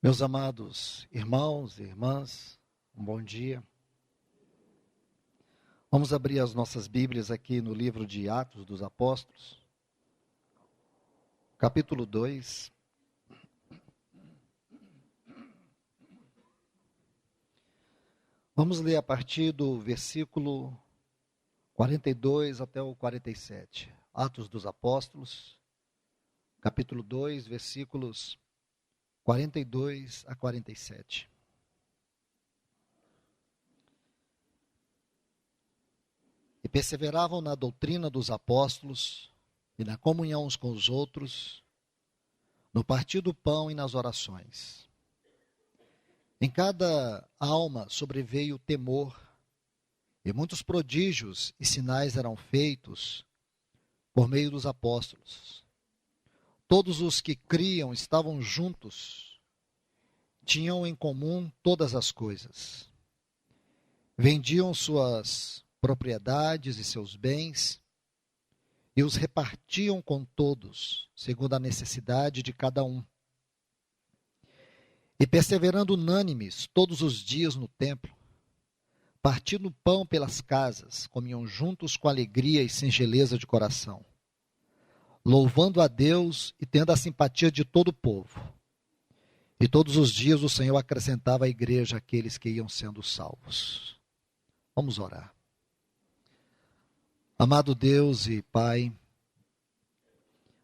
Meus amados irmãos e irmãs, um bom dia. Vamos abrir as nossas Bíblias aqui no livro de Atos dos Apóstolos, capítulo 2. Vamos ler a partir do versículo 42 até o 47. Atos dos Apóstolos, capítulo 2, versículos 42 a 47. E perseveravam na doutrina dos apóstolos, e na comunhão uns com os outros, no partir do pão e nas orações. Em cada alma sobreveio temor, e muitos prodígios e sinais eram feitos por meio dos apóstolos. Todos os que criam estavam juntos, tinham em comum todas as coisas. Vendiam suas propriedades e seus bens e os repartiam com todos, segundo a necessidade de cada um. E perseverando unânimes todos os dias no templo, partindo pão pelas casas, comiam juntos com alegria e singeleza de coração, louvando a Deus e tendo a simpatia de todo o povo. E todos os dias o Senhor acrescentava à igreja aqueles que iam sendo salvos. Vamos orar. Amado Deus e Pai,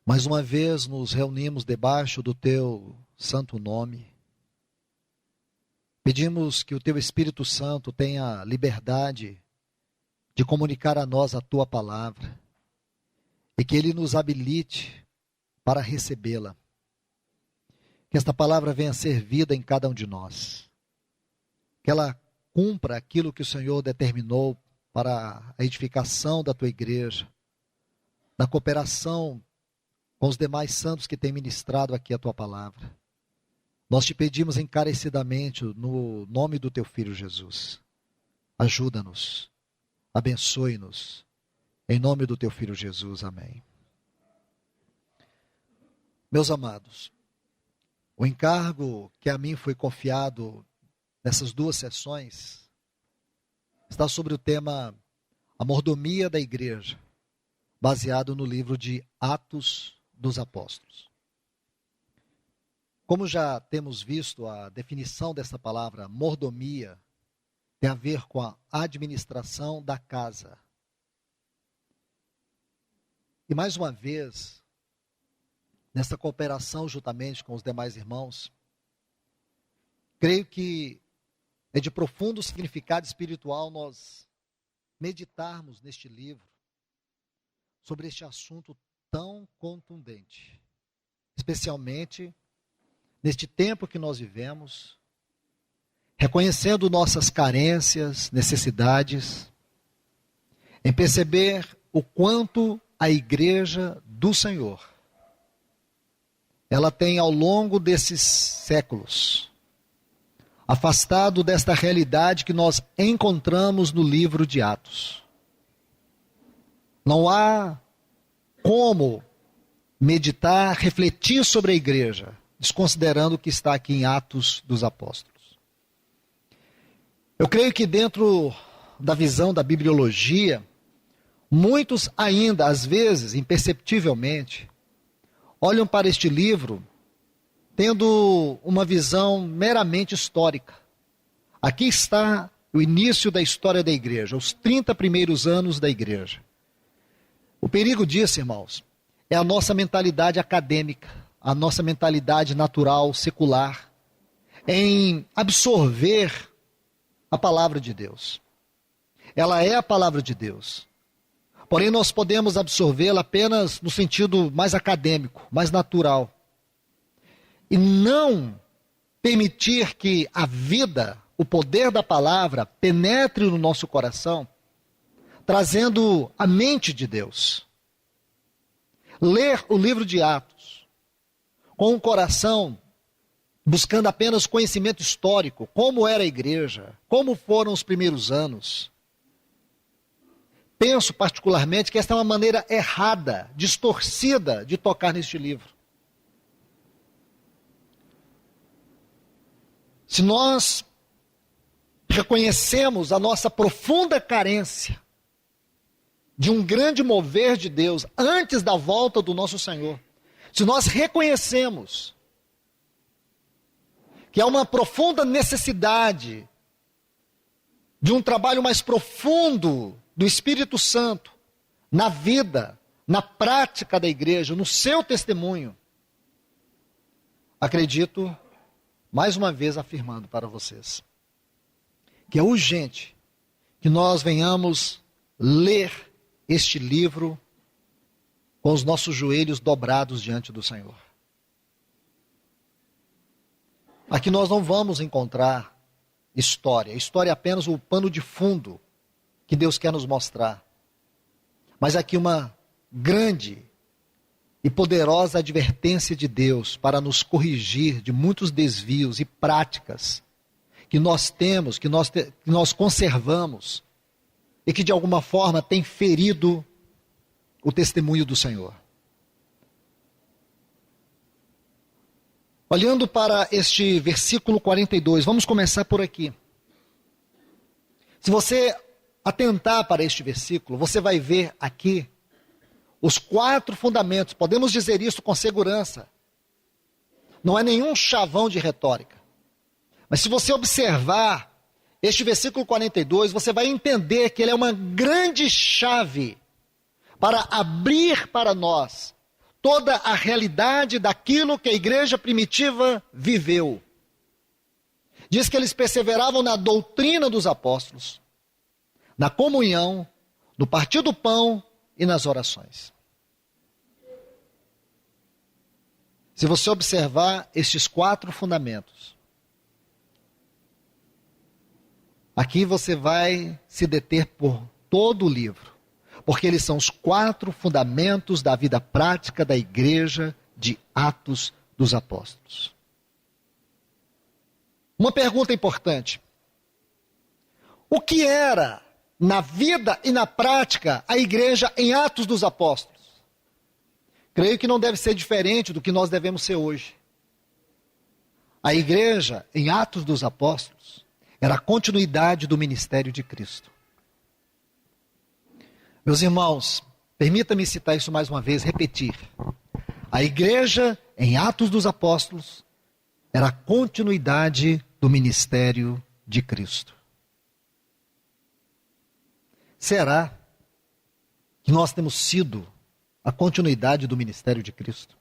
mais uma vez nos reunimos debaixo do Teu santo nome. Pedimos que o Teu Espírito Santo tenha liberdade de comunicar a nós a Tua palavra e que Ele nos habilite para recebê-la. Que esta palavra venha ser vida em cada um de nós. Que ela cumpra aquilo que o Senhor determinou para a edificação da Tua igreja, na cooperação com os demais santos que têm ministrado aqui a Tua palavra. Nós te pedimos encarecidamente no nome do Teu Filho Jesus. Ajuda-nos, abençoe-nos, em nome do Teu Filho Jesus, amém. Meus amados, o encargo que a mim foi confiado nessas duas sessões está sobre o tema A Mordomia da Igreja, baseado no livro de Atos dos Apóstolos. Como já temos visto, a definição dessa palavra mordomia tem a ver com a administração da casa. E mais uma vez, nessa cooperação juntamente com os demais irmãos, creio que é de profundo significado espiritual nós meditarmos neste livro sobre este assunto tão contundente, especialmente neste tempo que nós vivemos, reconhecendo nossas carências, necessidades, em perceber o quanto a igreja do Senhor, ela tem ao longo desses séculos afastado desta realidade que nós encontramos no livro de Atos. Não há como meditar, refletir sobre a igreja, desconsiderando o que está aqui em Atos dos Apóstolos. Eu creio que dentro da visão da bibliologia, muitos ainda, às vezes, imperceptivelmente, olham para este livro tendo uma visão meramente histórica. Aqui está o início da história da igreja, os 30 primeiros anos da igreja. O perigo disso, irmãos, é a nossa mentalidade acadêmica, a nossa mentalidade natural, secular, em absorver a palavra de Deus. Ela é a palavra de Deus. Porém, nós podemos absorvê-la apenas no sentido mais acadêmico, mais natural. E não permitir que a vida, o poder da palavra, penetre no nosso coração, trazendo a mente de Deus. Ler o livro de Atos com o coração buscando apenas conhecimento histórico, como era a igreja, como foram os primeiros anos. Penso particularmente que esta é uma maneira errada, distorcida de tocar neste livro. se nós reconhecemos a nossa profunda carência de um grande mover de Deus antes da volta do nosso Senhor, se nós reconhecemos que há uma profunda necessidade de um trabalho mais profundo do Espírito Santo na vida, na prática da igreja, no seu testemunho, acredito, mais uma vez afirmando para vocês, que é urgente que nós venhamos ler este livro com os nossos joelhos dobrados diante do Senhor. Aqui nós não vamos encontrar história. História é apenas o pano de fundo que Deus quer nos mostrar. Mas aqui uma grande e poderosa advertência de Deus para nos corrigir de muitos desvios e práticas que nós temos, que nós conservamos e que de alguma forma tem ferido o testemunho do Senhor. Olhando para este versículo 42, vamos começar por aqui. Se você atentar para este versículo, você vai ver aqui os 4 fundamentos. Podemos dizer isso com segurança. Não é nenhum chavão de retórica. Mas se você observar este versículo 42, você vai entender que ele é uma grande chave para abrir para nós toda a realidade daquilo que a igreja primitiva viveu. Diz que eles perseveravam na doutrina dos apóstolos, na comunhão, no partir do pão e nas orações. Se você observar estes 4 fundamentos, aqui você vai se deter por todo o livro, porque eles são os 4 fundamentos da vida prática da igreja de Atos dos Apóstolos. Uma pergunta importante: o que era na vida e na prática a igreja em Atos dos Apóstolos? Creio que não deve ser diferente do que nós devemos ser hoje. A igreja em Atos dos Apóstolos era a continuidade do ministério de Cristo. Meus irmãos, permita-me citar isso mais uma vez, repetir. A igreja em Atos dos Apóstolos era a continuidade do ministério de Cristo. Será que nós temos sido a continuidade do ministério de Cristo?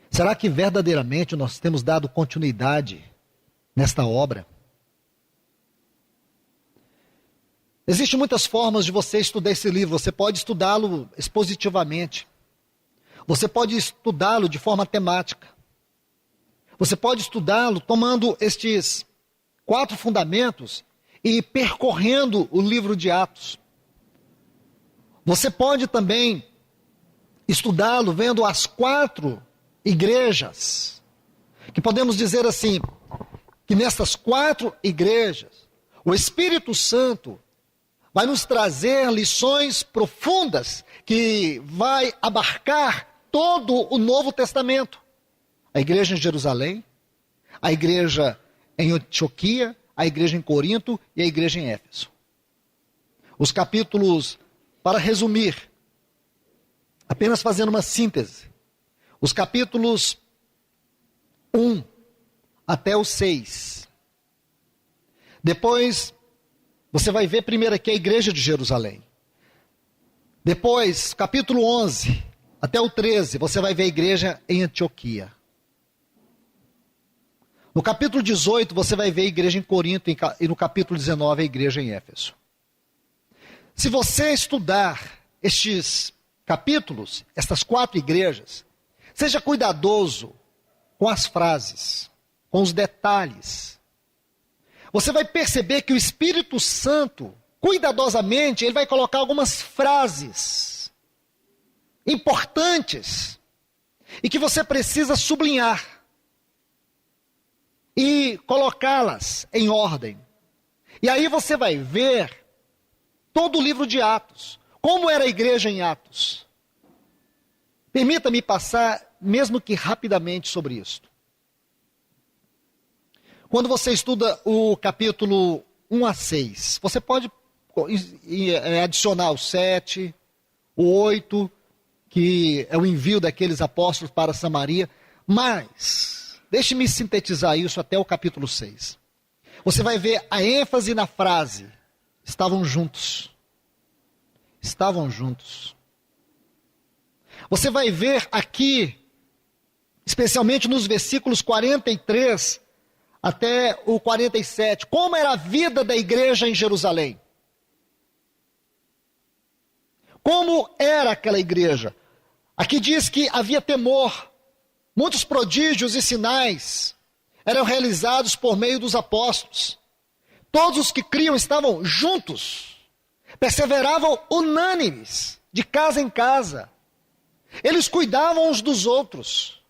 Será que verdadeiramente nós temos dado continuidade nesta obra? Existem muitas formas de você estudar esse livro. Você pode estudá-lo expositivamente. Você pode estudá-lo de forma temática. Você pode estudá-lo tomando estes 4 fundamentos e percorrendo o livro de Atos. Você pode também estudá-lo vendo as 4 igrejas, que podemos dizer assim, que nessas 4 igrejas, o Espírito Santo vai nos trazer lições profundas que vai abarcar todo o Novo Testamento. A igreja em Jerusalém, a igreja em Antioquia, a igreja em Corinto e a igreja em Éfeso. Os capítulos, para resumir, apenas fazendo uma síntese, os capítulos 1 até o 6. Depois, você vai ver primeiro aqui a igreja de Jerusalém. Depois, capítulo 11 até o 13, você vai ver a igreja em Antioquia. No capítulo 18, você vai ver a igreja em Corinto e no capítulo 19, a igreja em Éfeso. Se você estudar estes capítulos, estas 4 igrejas, seja cuidadoso com as frases, com os detalhes. Você vai perceber que o Espírito Santo, cuidadosamente, ele vai colocar algumas frases importantes e que você precisa sublinhar e colocá-las em ordem. E aí você vai ver todo o livro de Atos. Como era a igreja em Atos? Permita-me passar, mesmo que rapidamente, sobre isso. Quando você estuda o capítulo 1 a 6, você pode adicionar o 7, o 8, que é o envio daqueles apóstolos para Samaria, mas deixe-me sintetizar isso até o capítulo 6. Você vai ver a ênfase na frase, estavam juntos. Estavam juntos. Você vai ver aqui, especialmente nos versículos 43 até o 47, como era a vida da igreja em Jerusalém. Como era aquela igreja? Aqui diz que havia temor. Muitos prodígios e sinais eram realizados por meio dos apóstolos. Todos os que criam estavam juntos. Perseveravam unânimes, de casa em casa. Eles cuidavam uns dos outros.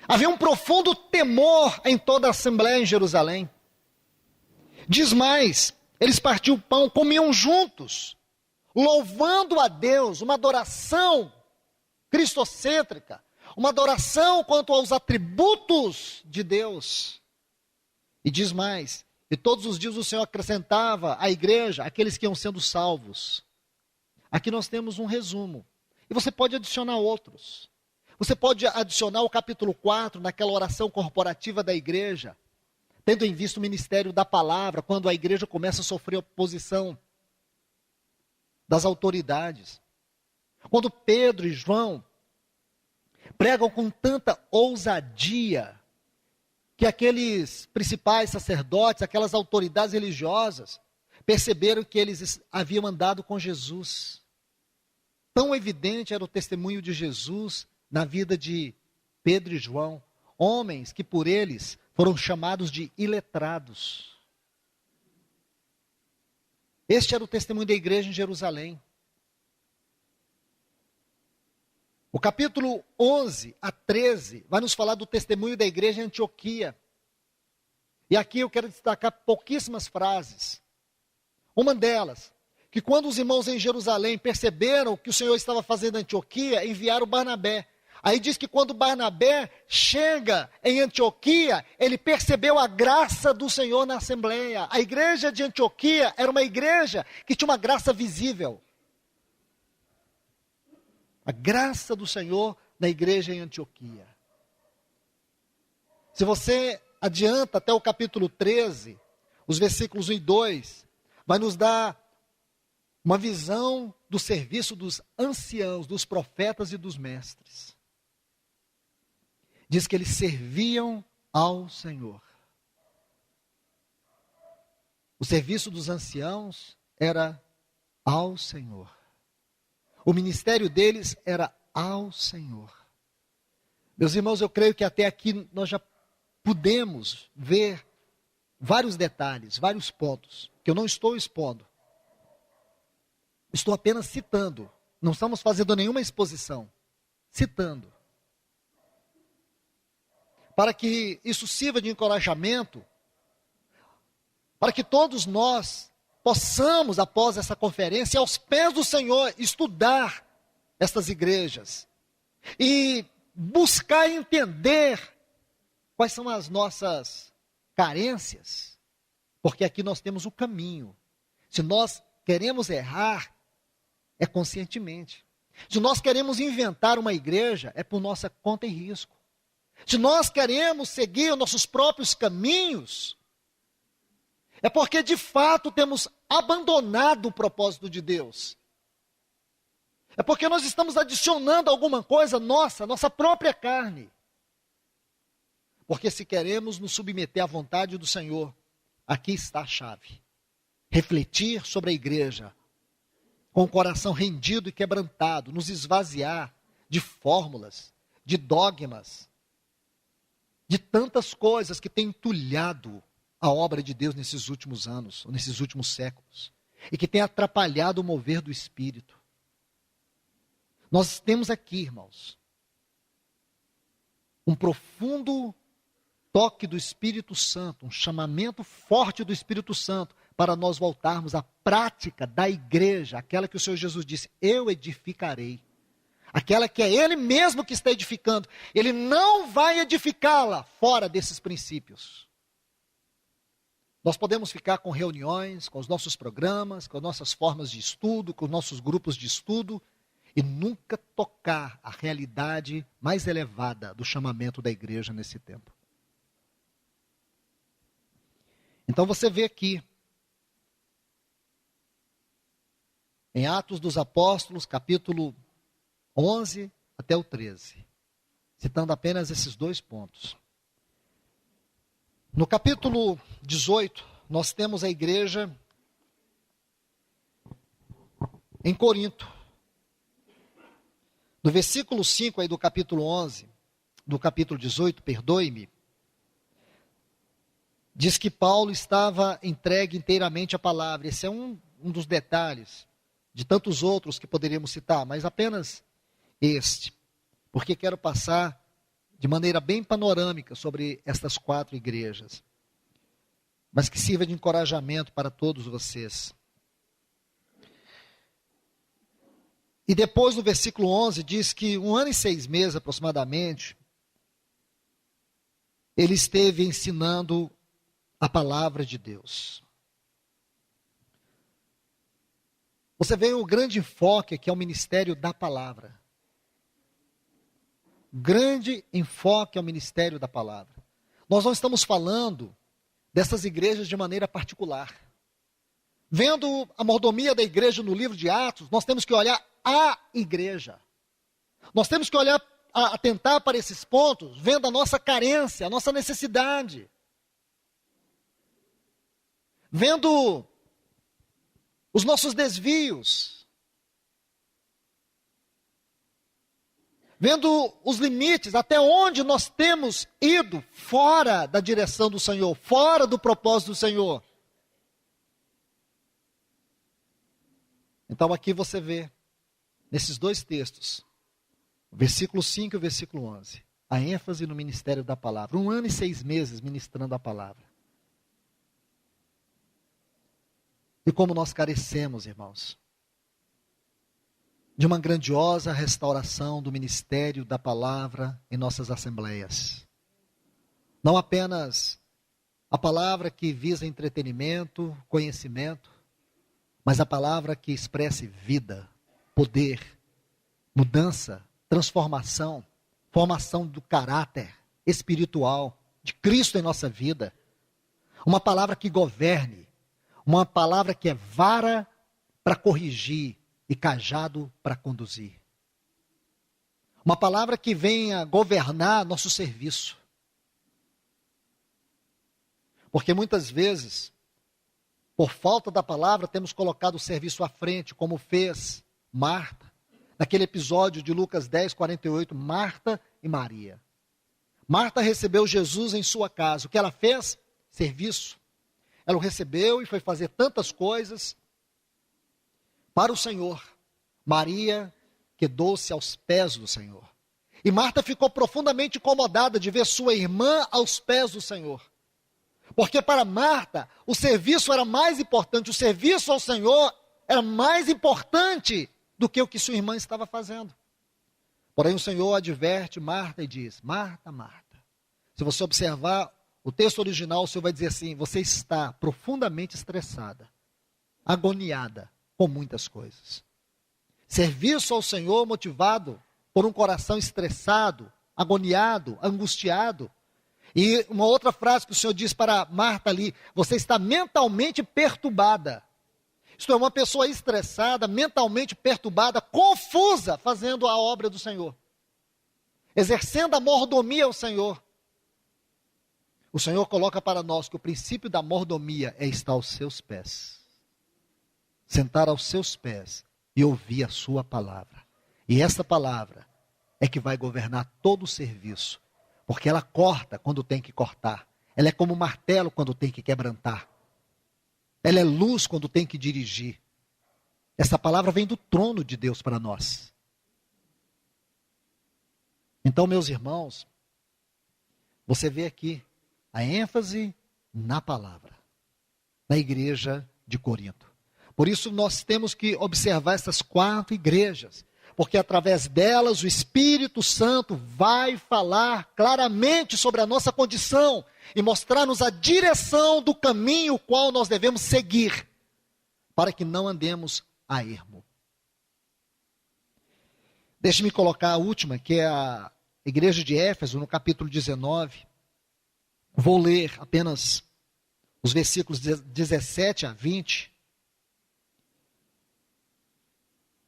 Havia um profundo temor em toda a Assembleia em Jerusalém. Diz mais, eles partiam o pão, comiam juntos, louvando a Deus, uma adoração cristocêntrica, uma adoração quanto aos atributos de Deus. E diz mais, e todos os dias o Senhor acrescentava à igreja aqueles que iam sendo salvos. Aqui nós temos um resumo. E você pode adicionar outros. Você pode adicionar o capítulo 4, naquela oração corporativa da igreja, tendo em vista o ministério da palavra, quando a igreja começa a sofrer oposição das autoridades. Quando Pedro e João pregam com tanta ousadia, que aqueles principais sacerdotes, aquelas autoridades religiosas, perceberam que eles haviam andado com Jesus. Tão evidente era o testemunho de Jesus na vida de Pedro e João, homens que por eles foram chamados de iletrados. Este era o testemunho da igreja em Jerusalém. O capítulo 11 a 13 vai nos falar do testemunho da igreja em Antioquia. E aqui eu quero destacar pouquíssimas frases. Uma delas, que quando os irmãos em Jerusalém perceberam o que o Senhor estava fazendo em Antioquia, enviaram Barnabé. Aí diz que quando Barnabé chega em Antioquia, ele percebeu a graça do Senhor na Assembleia. A igreja de Antioquia era uma igreja que tinha uma graça visível. A graça do Senhor na igreja em Antioquia. Se você adianta até o capítulo 13, os versículos 1 e 2, vai nos dar uma visão do serviço dos anciãos, dos profetas e dos mestres. Diz que eles serviam ao Senhor. O serviço dos anciãos era ao Senhor. O ministério deles era ao Senhor. Meus irmãos, eu creio que até aqui nós já pudemos ver vários detalhes, vários pontos, que eu não estou expondo. Estou apenas citando. Não estamos fazendo nenhuma exposição. Citando. Para que isso sirva de encorajamento, para que todos nós possamos, após essa conferência, aos pés do Senhor, estudar estas igrejas e buscar entender quais são as nossas carências, porque aqui nós temos o caminho. Se nós queremos errar, é conscientemente. Se nós queremos inventar uma igreja, é por nossa conta e risco. Se nós queremos seguir os nossos próprios caminhos, é porque de fato temos abandonado o propósito de Deus. É porque nós estamos adicionando alguma coisa nossa própria carne. Porque se queremos nos submeter à vontade do Senhor, aqui está a chave. Refletir sobre a igreja, com o coração rendido e quebrantado, nos esvaziar de fórmulas, de dogmas, de tantas coisas que têm entulhado a obra de Deus nesses últimos anos, ou nesses últimos séculos, e que tem atrapalhado o mover do Espírito. Nós temos aqui, irmãos, um profundo toque do Espírito Santo, um chamamento forte do Espírito Santo, para nós voltarmos à prática da igreja, aquela que o Senhor Jesus disse, eu edificarei. aquela que é Ele mesmo que está edificando. Ele não vai edificá-la fora desses princípios. Nós podemos ficar com reuniões, com os nossos programas, com as nossas formas de estudo, com os nossos grupos de estudo, e nunca tocar a realidade mais elevada do chamamento da igreja nesse tempo. Então você vê aqui, em Atos dos Apóstolos, capítulo 11 até o 13, citando apenas esses 2 pontos. No capítulo 18, nós temos a igreja em Corinto. No versículo 5 aí do capítulo 11, do capítulo 18, perdoe-me, diz que Paulo estava entregue inteiramente à palavra. Esse é um dos detalhes de tantos outros que poderíamos citar, mas apenas este, porque quero passar de maneira bem panorâmica sobre estas 4 igrejas, mas que sirva de encorajamento para todos vocês. E depois no versículo 11 diz que 1 ano e 6 meses aproximadamente, ele esteve ensinando a palavra de Deus. Você vê o grande enfoque que é o ministério da palavra. Grande enfoque ao ministério da palavra. Nós não estamos falando dessas igrejas de maneira particular. Vendo a mordomia da igreja no livro de Atos, nós temos que olhar a igreja. Nós temos que olhar, atentar para esses pontos, vendo a nossa carência, a nossa necessidade. Vendo os nossos desvios. Vendo os limites, até onde nós temos ido fora da direção do Senhor, fora do propósito do Senhor. Então aqui você vê, nesses 2 textos, o versículo 5 e o versículo 11, a ênfase no ministério da palavra. 1 ano e 6 meses ministrando a palavra. E como nós carecemos, irmãos, de uma grandiosa restauração do ministério da palavra em nossas assembleias. Não apenas a palavra que visa entretenimento, conhecimento, mas a palavra que expresse vida, poder, mudança, transformação, formação do caráter espiritual de Cristo em nossa vida. Uma palavra que governe, uma palavra que é vara para corrigir e cajado para conduzir. Uma palavra que venha governar nosso serviço. Porque muitas vezes, por falta da palavra, temos colocado o serviço à frente, como fez Marta, naquele episódio de Lucas 10, 48, Marta e Maria. Marta recebeu Jesus em sua casa. O que ela fez? Serviço. Ela o recebeu e foi fazer tantas coisas para o Senhor. Maria quedou-se aos pés do Senhor. E Marta ficou profundamente incomodada de ver sua irmã aos pés do Senhor. Porque para Marta, o serviço era mais importante, o serviço ao Senhor era mais importante do que o que sua irmã estava fazendo. Porém o Senhor adverte Marta e diz, Marta, Marta. Se você observar o texto original, o Senhor vai dizer assim, você está profundamente estressada, agoniada com muitas coisas. Serviço ao Senhor motivado por um coração estressado, agoniado, angustiado. E uma outra frase que o Senhor diz para Marta ali, você está mentalmente perturbada. Isto é, uma pessoa estressada, mentalmente perturbada, confusa, fazendo a obra do Senhor. Exercendo a mordomia ao Senhor. O Senhor coloca para nós que o princípio da mordomia é estar aos seus pés. Sentar aos seus pés e ouvir a sua palavra. E essa palavra é que vai governar todo o serviço. Porque ela corta quando tem que cortar. Ela é como martelo quando tem que quebrantar. Ela é luz quando tem que dirigir. Essa palavra vem do trono de Deus para nós. Então, meus irmãos, você vê aqui a ênfase na palavra, na igreja de Corinto. Por isso nós temos que observar essas 4 igrejas, porque através delas o Espírito Santo vai falar claramente sobre a nossa condição e mostrar-nos a direção do caminho qual nós devemos seguir, para que não andemos a ermo. Deixe-me colocar a última, que é a igreja de Éfeso, no capítulo 19. Vou ler apenas os versículos 17 a 20,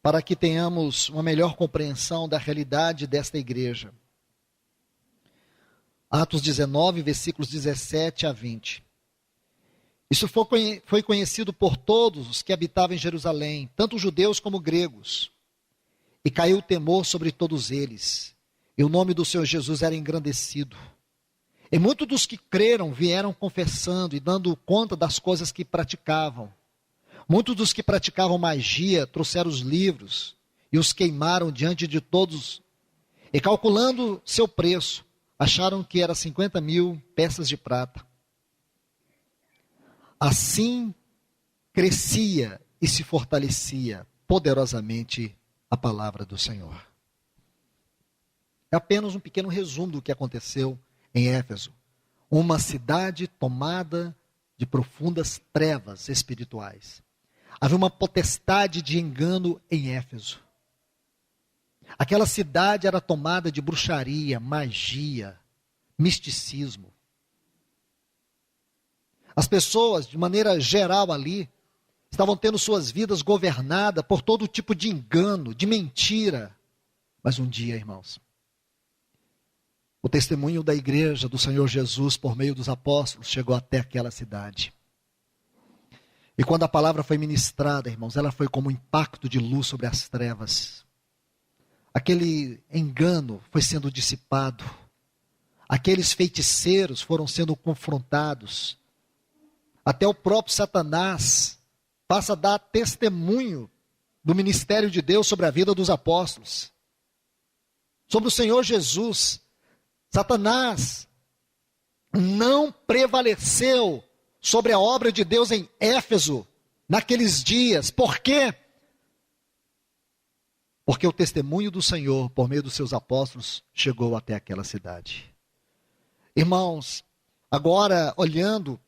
para que tenhamos uma melhor compreensão da realidade desta igreja. Atos 19, versículos 17 a 20. Isso foi conhecido por todos os que habitavam em Jerusalém, tanto judeus como gregos. E caiu o temor sobre todos eles. E o nome do Senhor Jesus era engrandecido. E muitos dos que creram vieram confessando e dando conta das coisas que praticavam. Muitos dos que praticavam magia trouxeram os livros e os queimaram diante de todos. E calculando seu preço, acharam que era 50.000 peças de prata. Assim crescia e se fortalecia poderosamente a palavra do Senhor. É apenas um pequeno resumo do que aconteceu em Éfeso. Uma cidade tomada de profundas trevas espirituais. Havia uma potestade de engano em Éfeso. Aquela cidade era tomada de bruxaria, magia, misticismo. As pessoas, de maneira geral ali, estavam tendo suas vidas governadas por todo tipo de engano, de mentira. Mas um dia, irmãos, o testemunho da igreja do Senhor Jesus, por meio dos apóstolos, chegou até aquela cidade. E quando a palavra foi ministrada, irmãos, ela foi como um impacto de luz sobre as trevas. Aquele engano foi sendo dissipado. Aqueles feiticeiros foram sendo confrontados. Até o próprio Satanás passa a dar testemunho do ministério de Deus sobre a vida dos apóstolos. Sobre o Senhor Jesus. Satanás não prevaleceu sobre a obra de Deus em Éfeso naqueles dias. Por quê? Porque o testemunho do Senhor, por meio dos seus apóstolos, chegou até aquela cidade. Irmãos, agora olhando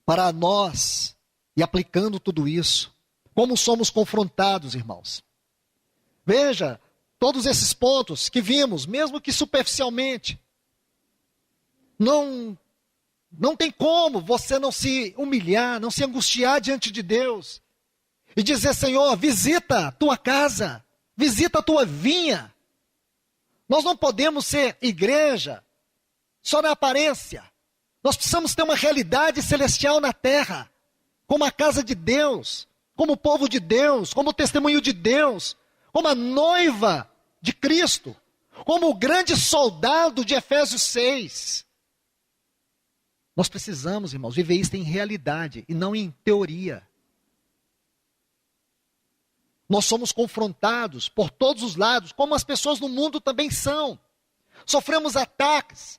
para nós e aplicando tudo isso, como somos confrontados, irmãos. Veja, todos esses pontos que vimos, mesmo que superficialmente, não tem como você não se humilhar, não se angustiar diante de Deus e dizer: Senhor, visita a tua casa, visita a tua vinha. Nós não podemos ser igreja só na aparência. Nós precisamos ter uma realidade celestial na terra, como a casa de Deus, como o povo de Deus, como o testemunho de Deus, como a noiva de Cristo, como o grande soldado de Efésios 6. Nós precisamos, irmãos, viver isso em realidade e não em teoria. Nós somos confrontados por todos os lados, como as pessoas no mundo também são. Sofremos ataques.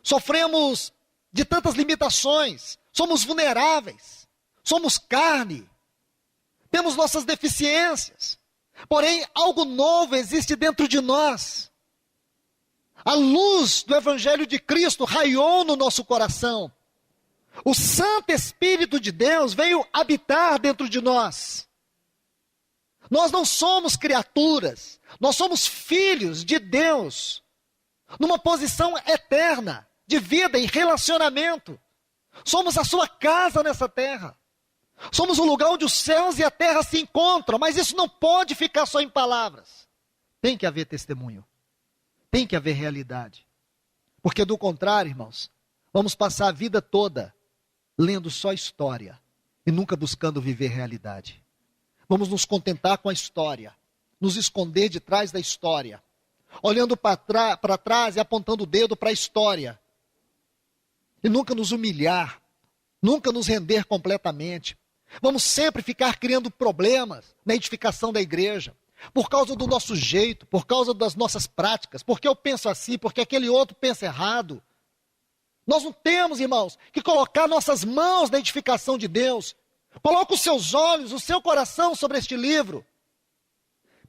Sofremos de tantas limitações. Somos vulneráveis. Somos carne. Temos nossas deficiências. Porém, algo novo existe dentro de nós. A luz do Evangelho de Cristo raiou no nosso coração. O Santo Espírito de Deus veio habitar dentro de nós. Nós não somos criaturas, nós somos filhos de Deus, numa posição eterna, de vida e relacionamento. Somos a sua casa nessa terra. Somos o lugar onde os céus e a terra se encontram, mas isso não pode ficar só em palavras. Tem que haver testemunho, tem que haver realidade. Porque do contrário, irmãos, vamos passar a vida toda lendo só história e nunca buscando viver realidade. Vamos nos contentar com a história, nos esconder de trás da história, olhando para trás e apontando o dedo para a história. E nunca nos humilhar, nunca nos render completamente. Vamos sempre ficar criando problemas na edificação da igreja, por causa do nosso jeito, por causa das nossas práticas, porque eu penso assim, porque aquele outro pensa errado. Nós não temos, irmãos, que colocar nossas mãos na edificação de Deus, Coloque os seus olhos, o seu coração sobre este livro.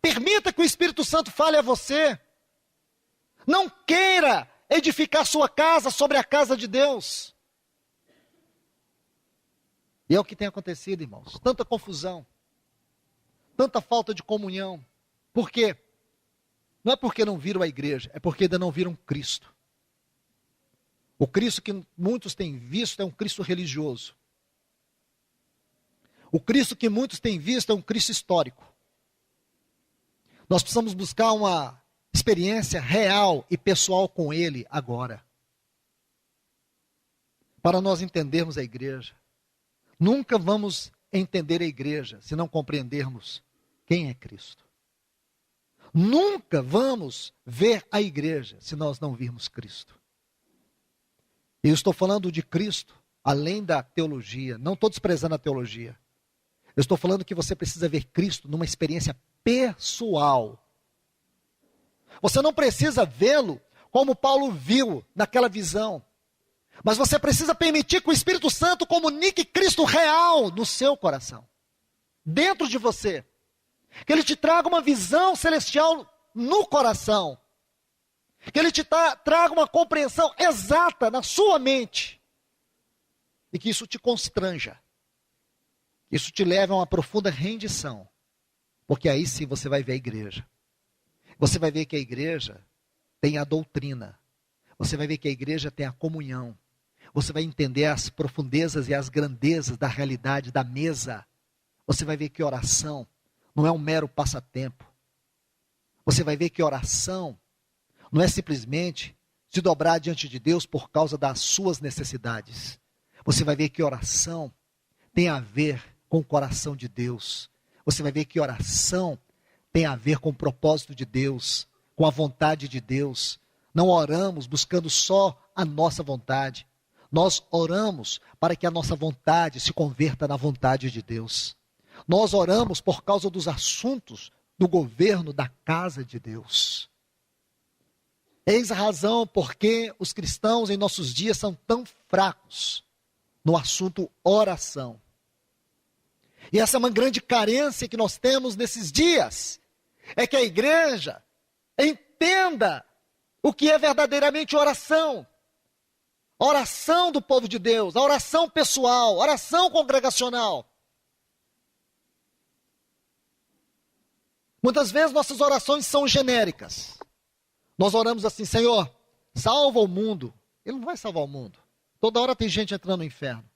Permita que o Espírito Santo fale a você. Não queira edificar sua casa sobre a casa de Deus. E é o que tem acontecido, irmãos. Tanta confusão. Tanta falta de comunhão. Por quê? Não é porque não viram a igreja, é porque ainda não viram Cristo. O Cristo que muitos têm visto é um Cristo religioso. O Cristo que muitos têm visto é um Cristo histórico. Nós precisamos buscar uma experiência real e pessoal com Ele agora. Para nós entendermos a igreja. Nunca vamos entender a igreja se não compreendermos quem é Cristo. Nunca vamos ver a igreja se nós não virmos Cristo. Eu estou falando de Cristo, além da teologia. Não estou desprezando a teologia. Eu estou falando que você precisa ver Cristo numa experiência pessoal. Você não precisa vê-lo como Paulo viu naquela visão. Mas você precisa permitir que o Espírito Santo comunique Cristo real no seu coração. Dentro de você. Que Ele te traga uma visão celestial no coração. Que Ele te traga uma compreensão exata na sua mente. E que isso te constranja. Isso te leva a uma profunda rendição. Porque aí sim você vai ver a igreja. Você vai ver que a igreja tem a doutrina. Você vai ver que a igreja tem a comunhão. Você vai entender as profundezas e as grandezas da realidade da mesa. Você vai ver que oração não é um mero passatempo. Você vai ver que oração não é simplesmente se dobrar diante de Deus por causa das suas necessidades. Você vai ver que oração tem a ver com o coração de Deus. Você vai ver que oração tem a ver com o propósito de Deus, com a vontade de Deus. Não oramos buscando só a nossa vontade. Nós oramos para que a nossa vontade se converta na vontade de Deus. Nós oramos por causa dos assuntos do governo da casa de Deus. Eis a razão por que os cristãos em nossos dias são tão fracos no assunto oração. E essa é uma grande carência que nós temos nesses dias. É que a igreja entenda o que é verdadeiramente oração. Oração do povo de Deus, a oração pessoal, oração congregacional. Muitas vezes nossas orações são genéricas. Nós oramos assim: Senhor, salva o mundo. Ele não vai salvar o mundo. Toda hora tem gente entrando no inferno.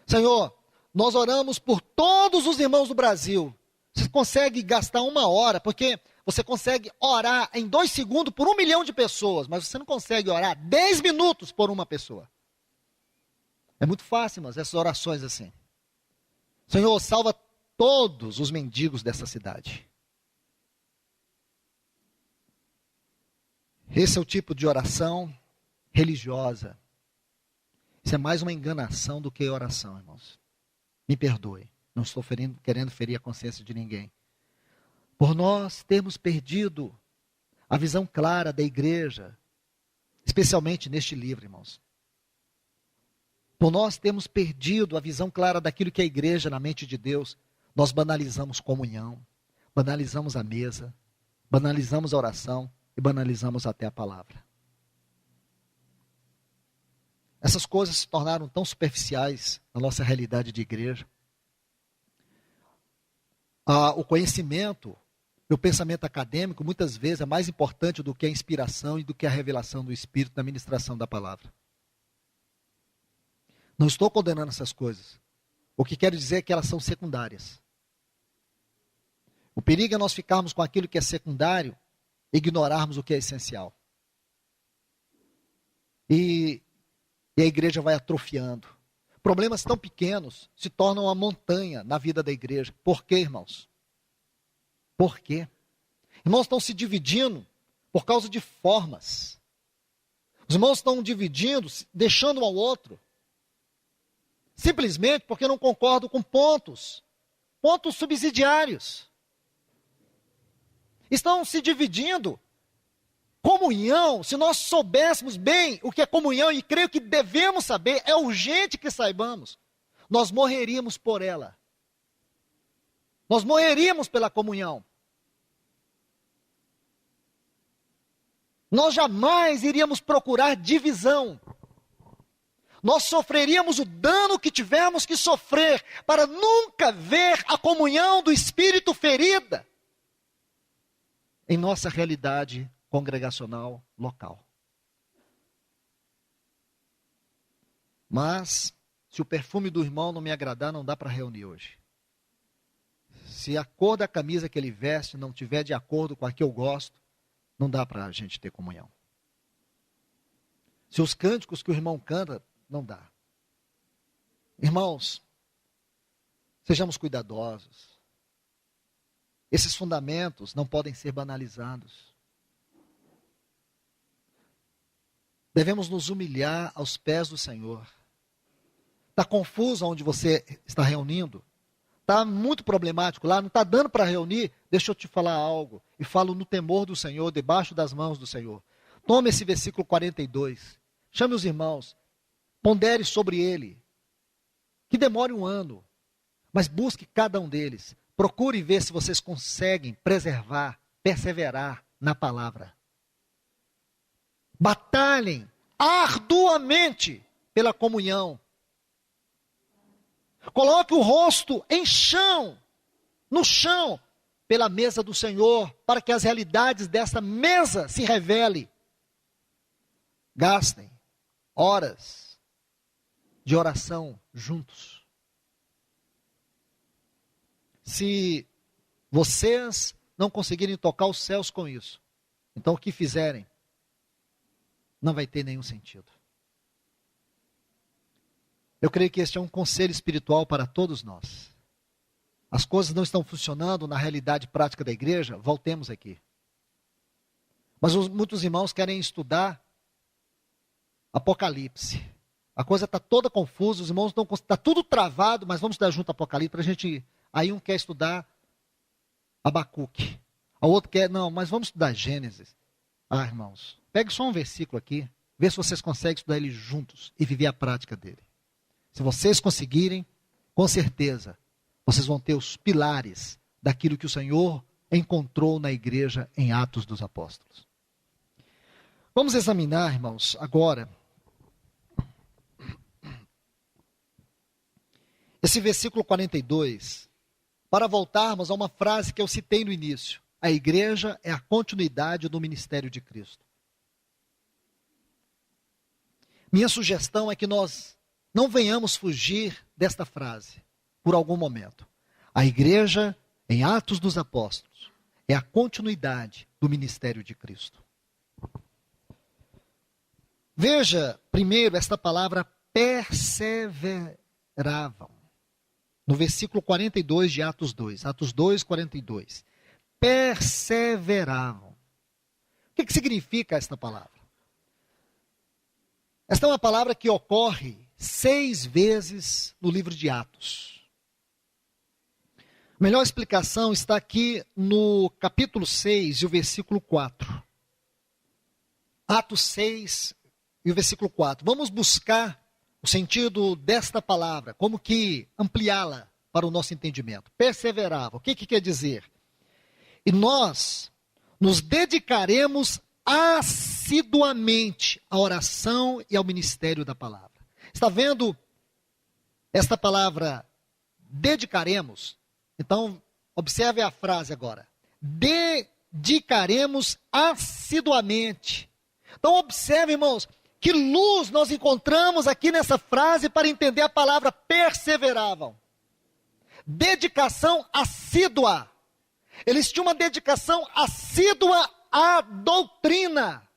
Senhor, nós oramos por todos os irmãos do Brasil. Você consegue gastar 1 hora, porque você consegue orar em 2 segundos por 1 milhão de pessoas, mas você não consegue orar 10 minutos por uma pessoa. É muito fácil, mas essas orações assim. Senhor, salva todos os mendigos dessa cidade. Esse é o tipo de oração religiosa. Isso é mais uma enganação do que oração, irmãos. Me perdoe, não estou querendo ferir a consciência de ninguém. Por nós termos perdido a visão clara da igreja, especialmente neste livro, irmãos. Por nós termos perdido a visão clara daquilo que é a igreja na mente de Deus, nós banalizamos comunhão, banalizamos a mesa, banalizamos a oração e banalizamos até a palavra. Essas coisas se tornaram tão superficiais na nossa realidade de igreja. O conhecimento e o pensamento acadêmico muitas vezes é mais importante do que a inspiração e do que a revelação do Espírito na ministração da palavra. Não estou condenando essas coisas. O que quero dizer é que elas são secundárias. O perigo é nós ficarmos com aquilo que é secundário e ignorarmos o que é essencial. E a igreja vai atrofiando. Problemas tão pequenos se tornam uma montanha na vida da igreja. Por quê, irmãos? Por quê? Irmãos estão se dividindo por causa de formas. Os irmãos estão dividindo, deixando um ao outro. Simplesmente porque não concordam com pontos subsidiários. Estão se dividindo. Comunhão, se nós soubéssemos bem o que é comunhão, e creio que devemos saber, é urgente que saibamos. nós morreríamos por ela. Nós morreríamos pela comunhão. Nós jamais iríamos procurar divisão. Nós sofreríamos o dano que tivermos que sofrer para nunca ver a comunhão do Espírito ferida em nossa realidade congregacional local. Mas, se o perfume do irmão não me agradar, não dá para reunir hoje. Se a cor da camisa que ele veste não estiver de acordo com a que eu gosto, não dá para a gente ter comunhão. Se os cânticos que o irmão canta, não dá. Irmãos, sejamos cuidadosos. Esses fundamentos não podem ser banalizados. Devemos nos humilhar aos pés do Senhor. Está confuso onde você está reunindo? Está muito problemático lá, não está dando para reunir? Deixa eu te falar algo. E falo no temor do Senhor, debaixo das mãos do Senhor. Tome esse versículo 42. Chame os irmãos. Pondere sobre ele. Que demore 1 ano. Mas busque cada um deles. Procure ver se vocês conseguem preservar, perseverar na palavra. Batalhem arduamente pela comunhão. Coloque o rosto em chão, no chão, pela mesa do Senhor, para que as realidades dessa mesa se revelem. Gastem horas de oração juntos. Se vocês não conseguirem tocar os céus com isso, então o que fizerem não vai ter nenhum sentido. Eu creio que este é um conselho espiritual para todos nós. As coisas não estão funcionando na realidade prática da igreja, voltemos aqui. Mas muitos irmãos querem estudar Apocalipse. A coisa está toda confusa, os irmãos está tudo travado, mas vamos estudar junto Apocalipse para a gente. Aí um quer estudar Abacuque, o outro quer, não, mas vamos estudar Gênesis. Ah, irmãos, pegue só um versículo aqui, vê se vocês conseguem estudar ele juntos e viver a prática dele. Se vocês conseguirem, com certeza, vocês vão ter os pilares daquilo que o Senhor encontrou na igreja em Atos dos Apóstolos. Vamos examinar, irmãos, agora esse versículo 42, para voltarmos a uma frase que eu citei no início. A igreja é a continuidade do ministério de Cristo. Minha sugestão é que nós não venhamos fugir desta frase por algum momento. A igreja, em Atos dos Apóstolos, é a continuidade do ministério de Cristo. Veja, primeiro, esta palavra perseveravam. No versículo 42 de Atos 2. Atos 2, 42. Perseveravam. O que significa esta palavra? Esta é uma palavra que ocorre 6 vezes no livro de Atos. A melhor explicação está aqui no capítulo 6 e o versículo 4. Atos 6 e o versículo 4. Vamos buscar o sentido desta palavra, como que ampliá-la para o nosso entendimento. Perseverava, o que quer dizer? E nós nos dedicaremos assiduamente à oração e ao ministério da palavra. Está vendo esta palavra dedicaremos? Então, observe a frase agora. Dedicaremos assiduamente. Então, observe, irmãos, que luz nós encontramos aqui nessa frase para entender a palavra perseveravam. Dedicação assídua. Eles tinham uma dedicação assídua à doutrina.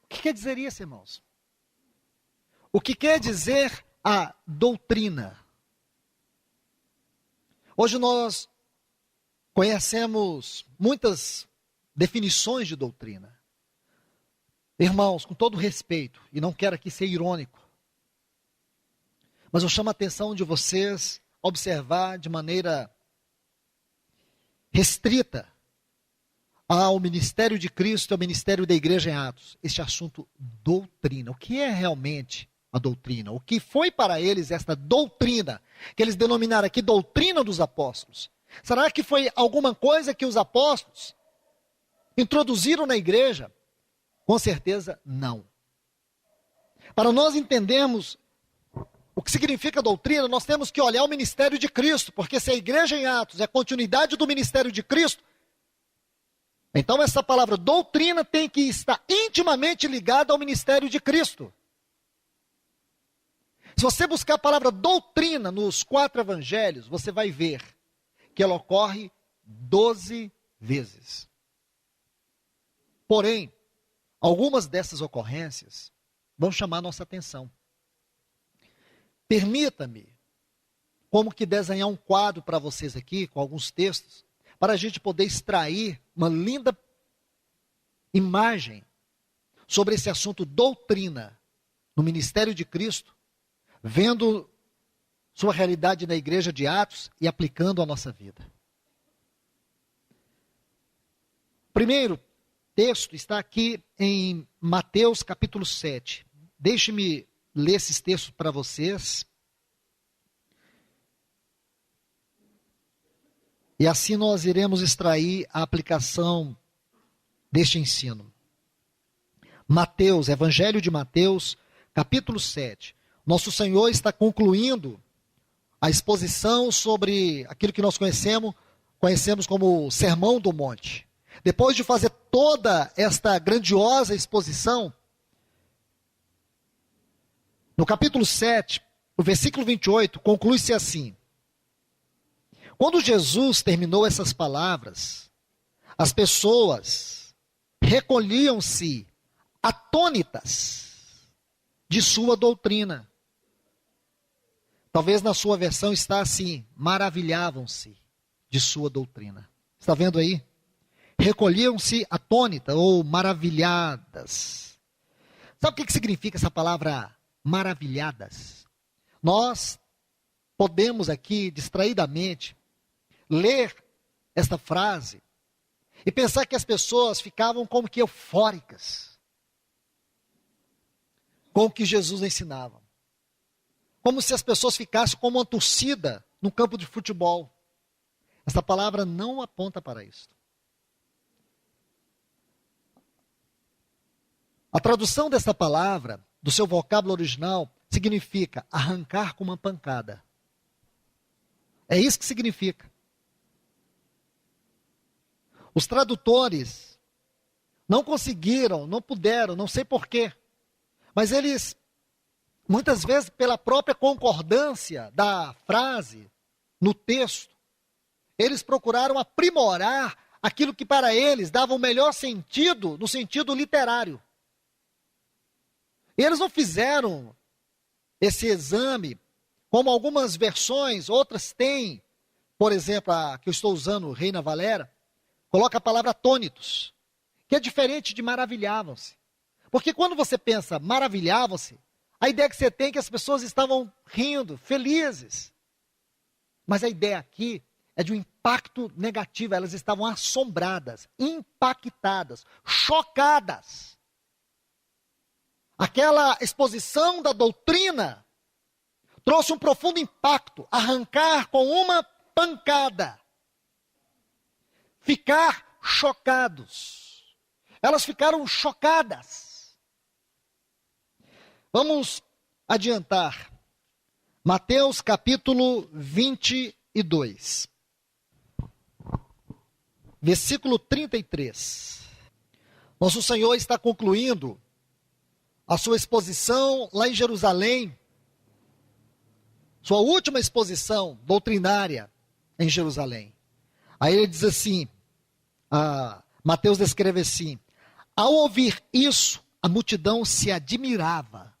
O que quer dizer isso, irmãos? O que quer dizer a doutrina? Hoje nós conhecemos muitas definições de doutrina. Irmãos, com todo respeito, e não quero aqui ser irônico, mas eu chamo a atenção de vocês a observar de maneira restrita ao ministério de Cristo, ao ministério da igreja em Atos, este assunto doutrina. O que é realmente a doutrina. O que foi para eles esta doutrina, que eles denominaram aqui doutrina dos apóstolos? Será que foi alguma coisa que os apóstolos introduziram na igreja? Com certeza não. Para nós entendermos o que significa doutrina, nós temos que olhar o ministério de Cristo, porque se a igreja em Atos é a continuidade do ministério de Cristo, então essa palavra doutrina tem que estar intimamente ligada ao ministério de Cristo. Se você buscar a palavra doutrina nos 4 evangelhos, você vai ver que ela ocorre 12 vezes. Porém, algumas dessas ocorrências vão chamar nossa atenção. Permita-me, como que desenhar um quadro para vocês aqui, com alguns textos, para a gente poder extrair uma linda imagem sobre esse assunto doutrina no ministério de Cristo, vendo sua realidade na igreja de Atos e aplicando a nossa vida. Primeiro texto está aqui em Mateus capítulo 7. Deixe-me ler esses textos para vocês. E assim nós iremos extrair a aplicação deste ensino. Mateus, Evangelho de Mateus, capítulo 7. Nosso Senhor está concluindo a exposição sobre aquilo que nós conhecemos como o Sermão do Monte. Depois de fazer toda esta grandiosa exposição, no capítulo 7, o versículo 28, conclui-se assim: quando Jesus terminou essas palavras, as pessoas recolhiam-se atônitas de sua doutrina. Talvez na sua versão está assim: maravilhavam-se de sua doutrina. Está vendo aí? Recolhiam-se atônitas ou maravilhadas. Sabe o que significa essa palavra maravilhadas? Nós podemos aqui, distraidamente, ler esta frase e pensar que as pessoas ficavam como que eufóricas com o que Jesus ensinava. Como se as pessoas ficassem como uma torcida no campo de futebol. Essa palavra não aponta para isso. A tradução dessa palavra, do seu vocábulo original, significa arrancar com uma pancada. É isso que significa. Os tradutores não conseguiram, não puderam, não sei porquê, mas eles, muitas vezes, pela própria concordância da frase no texto, eles procuraram aprimorar aquilo que para eles dava o melhor sentido, no sentido literário. E eles não fizeram esse exame, como algumas versões, outras têm, por exemplo, a que eu estou usando, Reina Valera, coloca a palavra atônitos, que é diferente de maravilhavam-se. Porque quando você pensa maravilhavam-se, a ideia que você tem é que as pessoas estavam rindo, felizes. Mas a ideia aqui é de um impacto negativo, elas estavam assombradas, impactadas, chocadas. Aquela exposição da doutrina trouxe um profundo impacto, arrancar com uma pancada. Ficar chocados. Elas ficaram chocadas. Vamos adiantar. Mateus capítulo 22. Versículo 33. Nosso Senhor está concluindo a sua exposição lá em Jerusalém, sua última exposição doutrinária em Jerusalém. Aí ele diz assim, Mateus descreve assim: ao ouvir isso, a multidão se admirava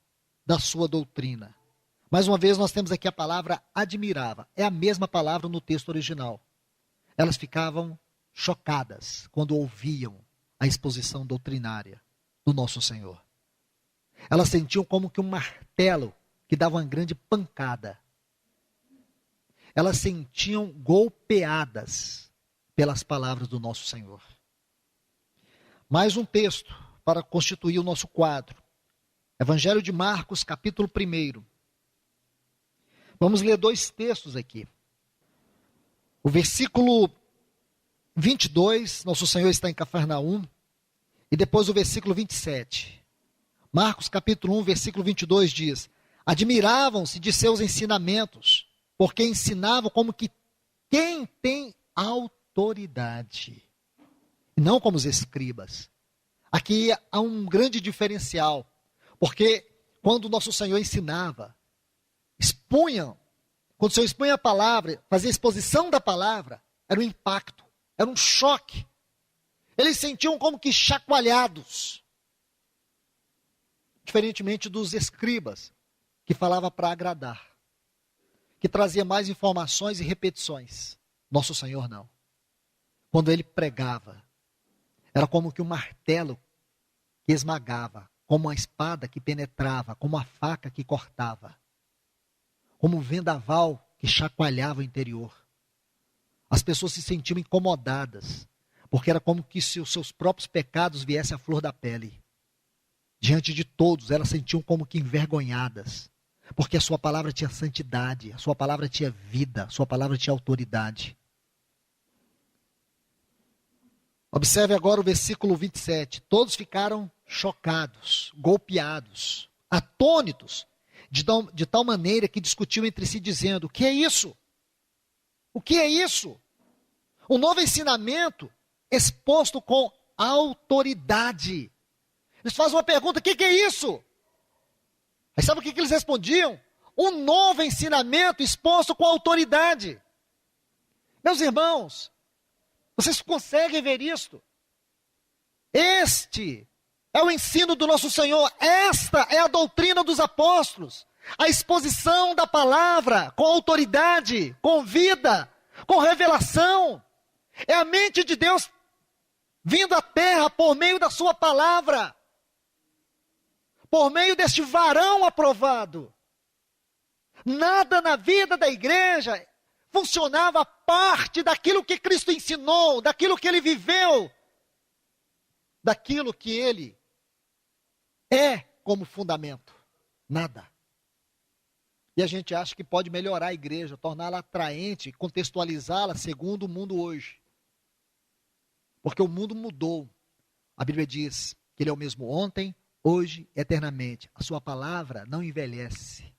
da sua doutrina. Mais uma vez nós temos aqui a palavra admirava, é a mesma palavra no texto original. Elas ficavam chocadas quando ouviam a exposição doutrinária do nosso Senhor. Elas sentiam como que um martelo que dava uma grande pancada. Elas sentiam golpeadas pelas palavras do nosso Senhor. Mais um texto para constituir o nosso quadro. Evangelho de Marcos, capítulo 1. Vamos ler 2 textos aqui. O versículo 22, nosso Senhor está em Cafarnaum, e depois o versículo 27. Marcos capítulo 1, versículo 22 diz: admiravam-se de seus ensinamentos, porque ensinavam como que quem tem autoridade, e não como os escribas. Aqui há um grande diferencial, porque quando o nosso Senhor ensinava, quando o Senhor expunha a palavra, fazia a exposição da palavra, era um impacto, era um choque. Eles sentiam como que chacoalhados. Diferentemente dos escribas, que falava para agradar, que trazia mais informações e repetições. Nosso Senhor não. Quando ele pregava, era como que um martelo que esmagava, como uma espada que penetrava, como uma faca que cortava, como um vendaval que chacoalhava o interior. As pessoas se sentiam incomodadas, porque era como que se os seus próprios pecados viessem à flor da pele. Diante de todos, elas sentiam como que envergonhadas, porque a sua palavra tinha santidade, a sua palavra tinha vida, a sua palavra tinha autoridade. Observe agora o versículo 27. Todos ficaram chocados, golpeados, atônitos, de tal maneira que discutiam entre si, dizendo: o que é isso? O que é isso? Um novo ensinamento exposto com autoridade. Eles fazem uma pergunta: o que é isso? Aí sabe o que eles respondiam? Um novo ensinamento exposto com autoridade. Meus irmãos, vocês conseguem ver isto? Este é o ensino do nosso Senhor. Esta é a doutrina dos apóstolos. A exposição da palavra com autoridade, com vida, com revelação. É a mente de Deus vindo à terra por meio da sua palavra. Por meio deste varão aprovado. Nada na vida da igreja funcionava a parte daquilo que Cristo ensinou, daquilo que ele viveu, daquilo que ele é como fundamento. Nada. E a gente acha que pode melhorar a igreja, torná-la atraente, contextualizá-la segundo o mundo hoje. Porque o mundo mudou. A Bíblia diz que ele é o mesmo ontem, hoje, eternamente. A sua palavra não envelhece.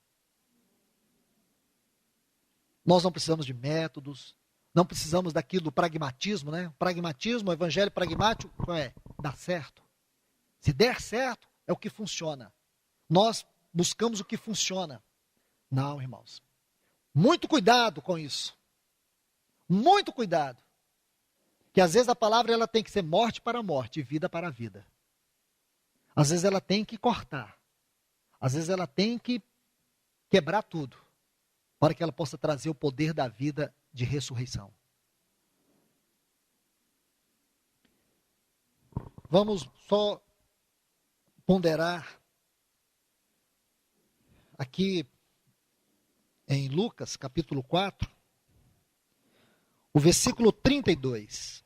Nós não precisamos de métodos, não precisamos daquilo do pragmatismo, né? Pragmatismo, o evangelho pragmático, dá certo. Se der certo, é o que funciona. Nós buscamos o que funciona. Não, irmãos. Muito cuidado com isso. Muito cuidado. Que às vezes a palavra ela tem que ser morte para morte e vida para vida. Às vezes ela tem que cortar. Às vezes ela tem que quebrar tudo, para que ela possa trazer o poder da vida de ressurreição. Vamos só ponderar aqui em Lucas, capítulo 4, o versículo 32.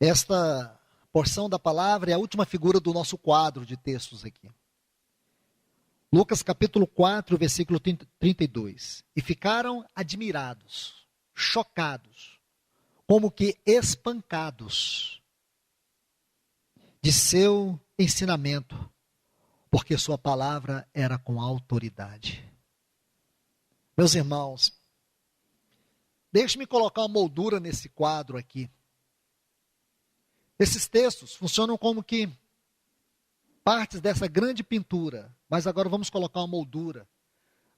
Esta porção da palavra é a última figura do nosso quadro de textos aqui. Lucas capítulo 4, versículo 32. E ficaram admirados, chocados, como que espancados de seu ensinamento, porque sua palavra era com autoridade. Meus irmãos, deixe-me colocar uma moldura nesse quadro aqui. Esses textos funcionam como que partes dessa grande pintura, mas agora vamos colocar uma moldura,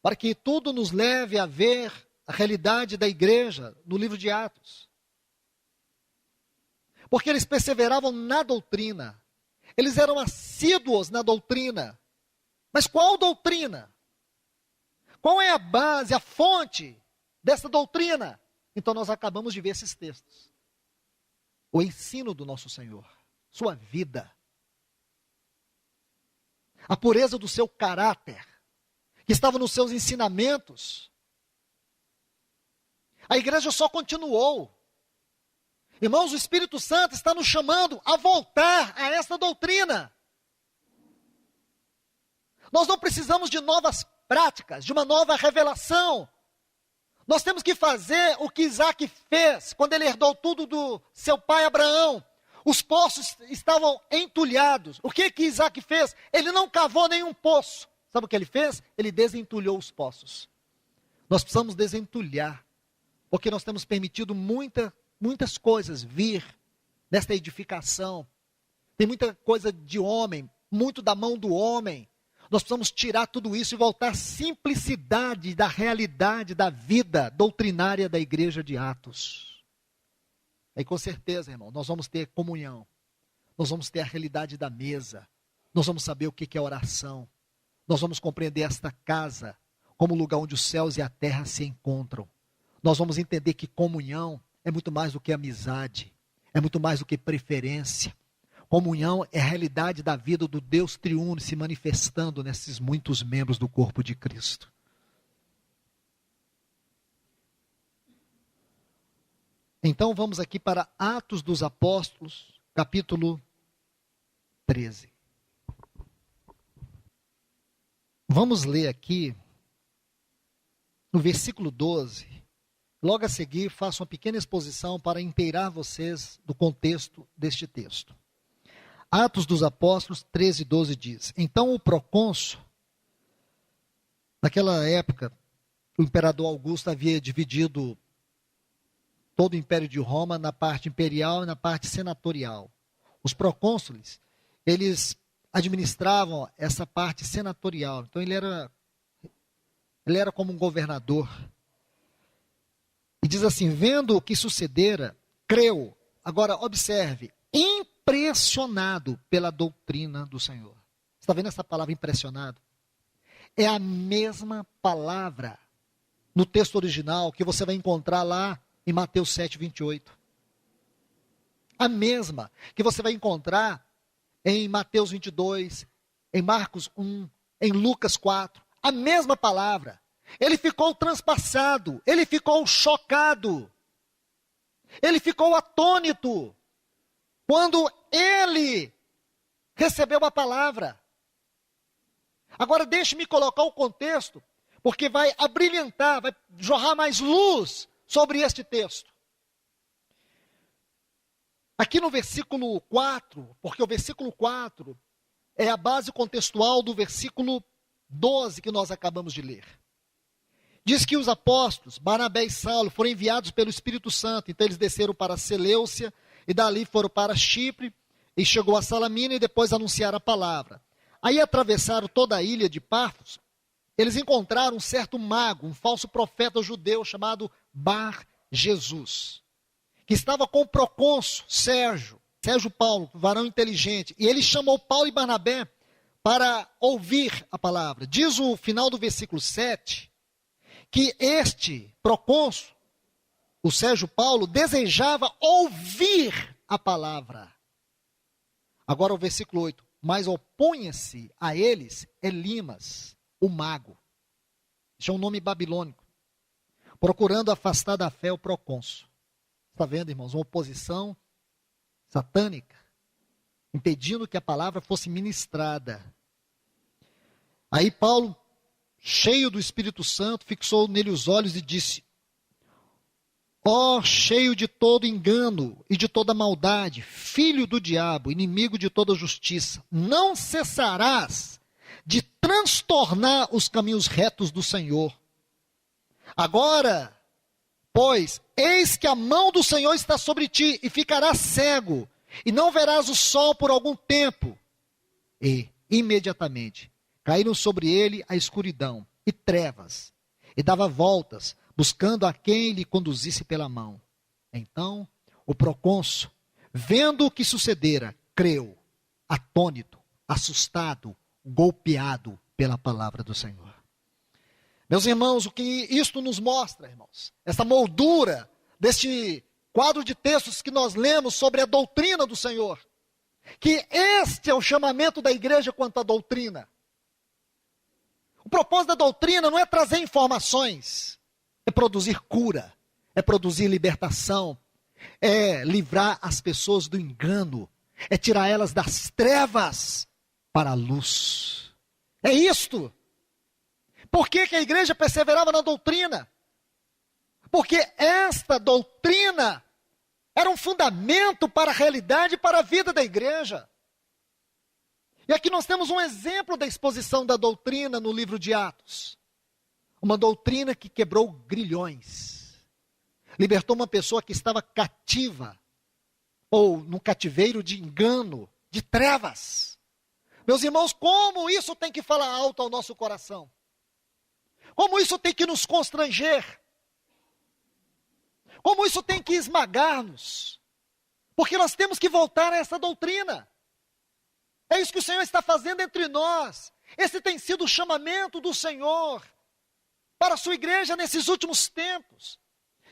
para que tudo nos leve a ver a realidade da igreja no livro de Atos. Porque eles perseveravam na doutrina, eles eram assíduos na doutrina. Mas qual doutrina? Qual é a base, a fonte dessa doutrina? Então nós acabamos de ver esses textos. O ensino do nosso Senhor, sua vida, a pureza do seu caráter, que estava nos seus ensinamentos. A igreja só continuou. Irmãos, o Espírito Santo está nos chamando a voltar a essa doutrina. Nós não precisamos de novas práticas, de uma nova revelação. Nós temos que fazer o que Isaac fez quando ele herdou tudo do seu pai Abraão. Os poços estavam entulhados. O que Isaac fez? Ele não cavou nenhum poço. Sabe o que ele fez? Ele desentulhou os poços. Nós precisamos desentulhar, porque nós temos permitido muitas coisas vir nesta edificação. Tem muita coisa de homem, muito da mão do homem. Nós precisamos tirar tudo isso e voltar à simplicidade da realidade da vida doutrinária da igreja de Atos. Aí com certeza, irmão, nós vamos ter comunhão. Nós vamos ter a realidade da mesa. Nós vamos saber o que é oração. Nós vamos compreender esta casa como lugar onde os céus e a terra se encontram. Nós vamos entender que comunhão é muito mais do que amizade. É muito mais do que preferência. Comunhão é a realidade da vida do Deus triuno se manifestando nesses muitos membros do corpo de Cristo. Então vamos aqui para Atos dos Apóstolos, capítulo 13. Vamos ler aqui no versículo 12. Logo a seguir faço uma pequena exposição para inteirar vocês do contexto deste texto. Atos dos Apóstolos 13, 12 diz: Então o procônsul, naquela época, o imperador Augusto havia dividido todo o Império de Roma na parte imperial e na parte senatorial. Os procônsules, eles administravam essa parte senatorial. Então ele era como um governador. E diz assim: vendo o que sucedera, creu. Agora observe, impressionado pela doutrina do Senhor. Você está vendo essa palavra impressionado? É a mesma palavra no texto original que você vai encontrar lá em Mateus 7, 28. A mesma que você vai encontrar em Mateus 22, em Marcos 1, em Lucas 4. A mesma palavra. Ele ficou transpassado, ele ficou chocado, ele ficou atônito quando ele recebeu a palavra. Agora deixe-me colocar o contexto, porque vai abrilhantar, vai jorrar mais luz sobre este texto. Aqui no versículo 4, porque o versículo 4 é a base contextual do versículo 12 que nós acabamos de ler. Diz que os apóstolos, Barnabé e Saulo, foram enviados pelo Espírito Santo. Então eles desceram para Seleucia e dali foram para Chipre e chegou a Salamina e depois anunciaram a palavra. Aí atravessaram toda a ilha de Pafos. Eles encontraram um certo mago, um falso profeta judeu chamado Bar Jesus, que estava com o procônsul Sérgio Paulo, varão inteligente. E ele chamou Paulo e Barnabé para ouvir a palavra. Diz o final do versículo 7, que este procônsul, o Sérgio Paulo, desejava ouvir a palavra. Agora o versículo 8. Mas opunha-se a eles Elimas, o mago. Isso é um nome babilônico. Procurando afastar da fé o procônsul. Está vendo, irmãos? Uma oposição satânica, impedindo que a palavra fosse ministrada. Aí Paulo, cheio do Espírito Santo, fixou nele os olhos e disse: ó, cheio de todo engano e de toda maldade, filho do diabo, inimigo de toda justiça, não cessarás de transtornar os caminhos retos do Senhor. Agora, pois, eis que a mão do Senhor está sobre ti, e ficarás cego, e não verás o sol por algum tempo. E, imediatamente, caíram sobre ele a escuridão e trevas, e dava voltas, buscando a quem lhe conduzisse pela mão. Então, o procônsul, vendo o que sucedera, creu, atônito, assustado, golpeado pela palavra do Senhor. Meus irmãos, o que isto nos mostra, irmãos? Essa moldura deste quadro de textos que nós lemos sobre a doutrina do Senhor. Que este é o chamamento da igreja quanto à doutrina. O propósito da doutrina não é trazer informações, é produzir cura, é produzir libertação, é livrar as pessoas do engano, é tirar elas das trevas para a luz. É isto. Por que a igreja perseverava na doutrina? Porque esta doutrina era um fundamento para a realidade e para a vida da igreja. E aqui nós temos um exemplo da exposição da doutrina no livro de Atos. Uma doutrina que quebrou grilhões. Libertou uma pessoa que estava cativa, ou no cativeiro de engano, de trevas. Meus irmãos, como isso tem que falar alto ao nosso coração? Como isso tem que nos constranger? Como isso tem que esmagar-nos? Porque nós temos que voltar a essa doutrina. É isso que o Senhor está fazendo entre nós. Esse tem sido o chamamento do Senhor para a sua igreja nesses últimos tempos.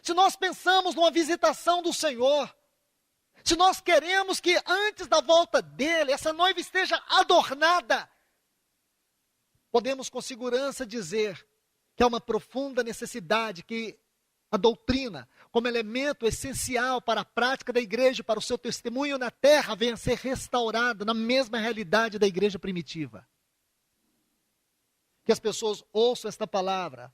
Se nós pensamos numa visitação do Senhor, se nós queremos que antes da volta dele, essa noiva esteja adornada, podemos com segurança dizer que há uma profunda necessidade que a doutrina, como elemento essencial para a prática da igreja, para o seu testemunho na terra, venha a ser restaurada na mesma realidade da igreja primitiva. Que as pessoas ouçam esta palavra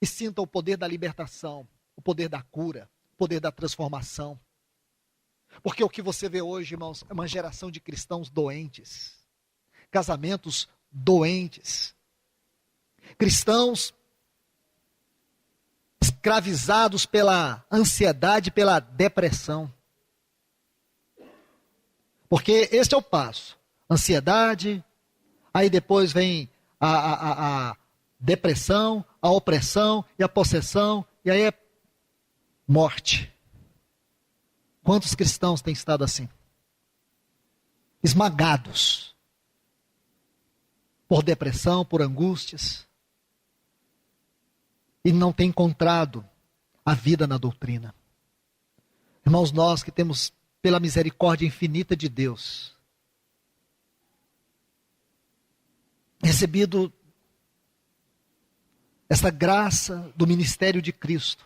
e sintam o poder da libertação, o poder da cura, o poder da transformação. Porque o que você vê hoje, irmãos, é uma geração de cristãos doentes, casamentos doentes, cristãos escravizados pela ansiedade, pela depressão. Porque este é o passo. Ansiedade, aí depois vem a depressão, a opressão e a possessão, e aí é morte. Quantos cristãos têm estado assim? Esmagados por depressão, por angústias, e não têm encontrado a vida na doutrina. Irmãos, nós que temos, pela misericórdia infinita de Deus, recebido essa graça do ministério de Cristo,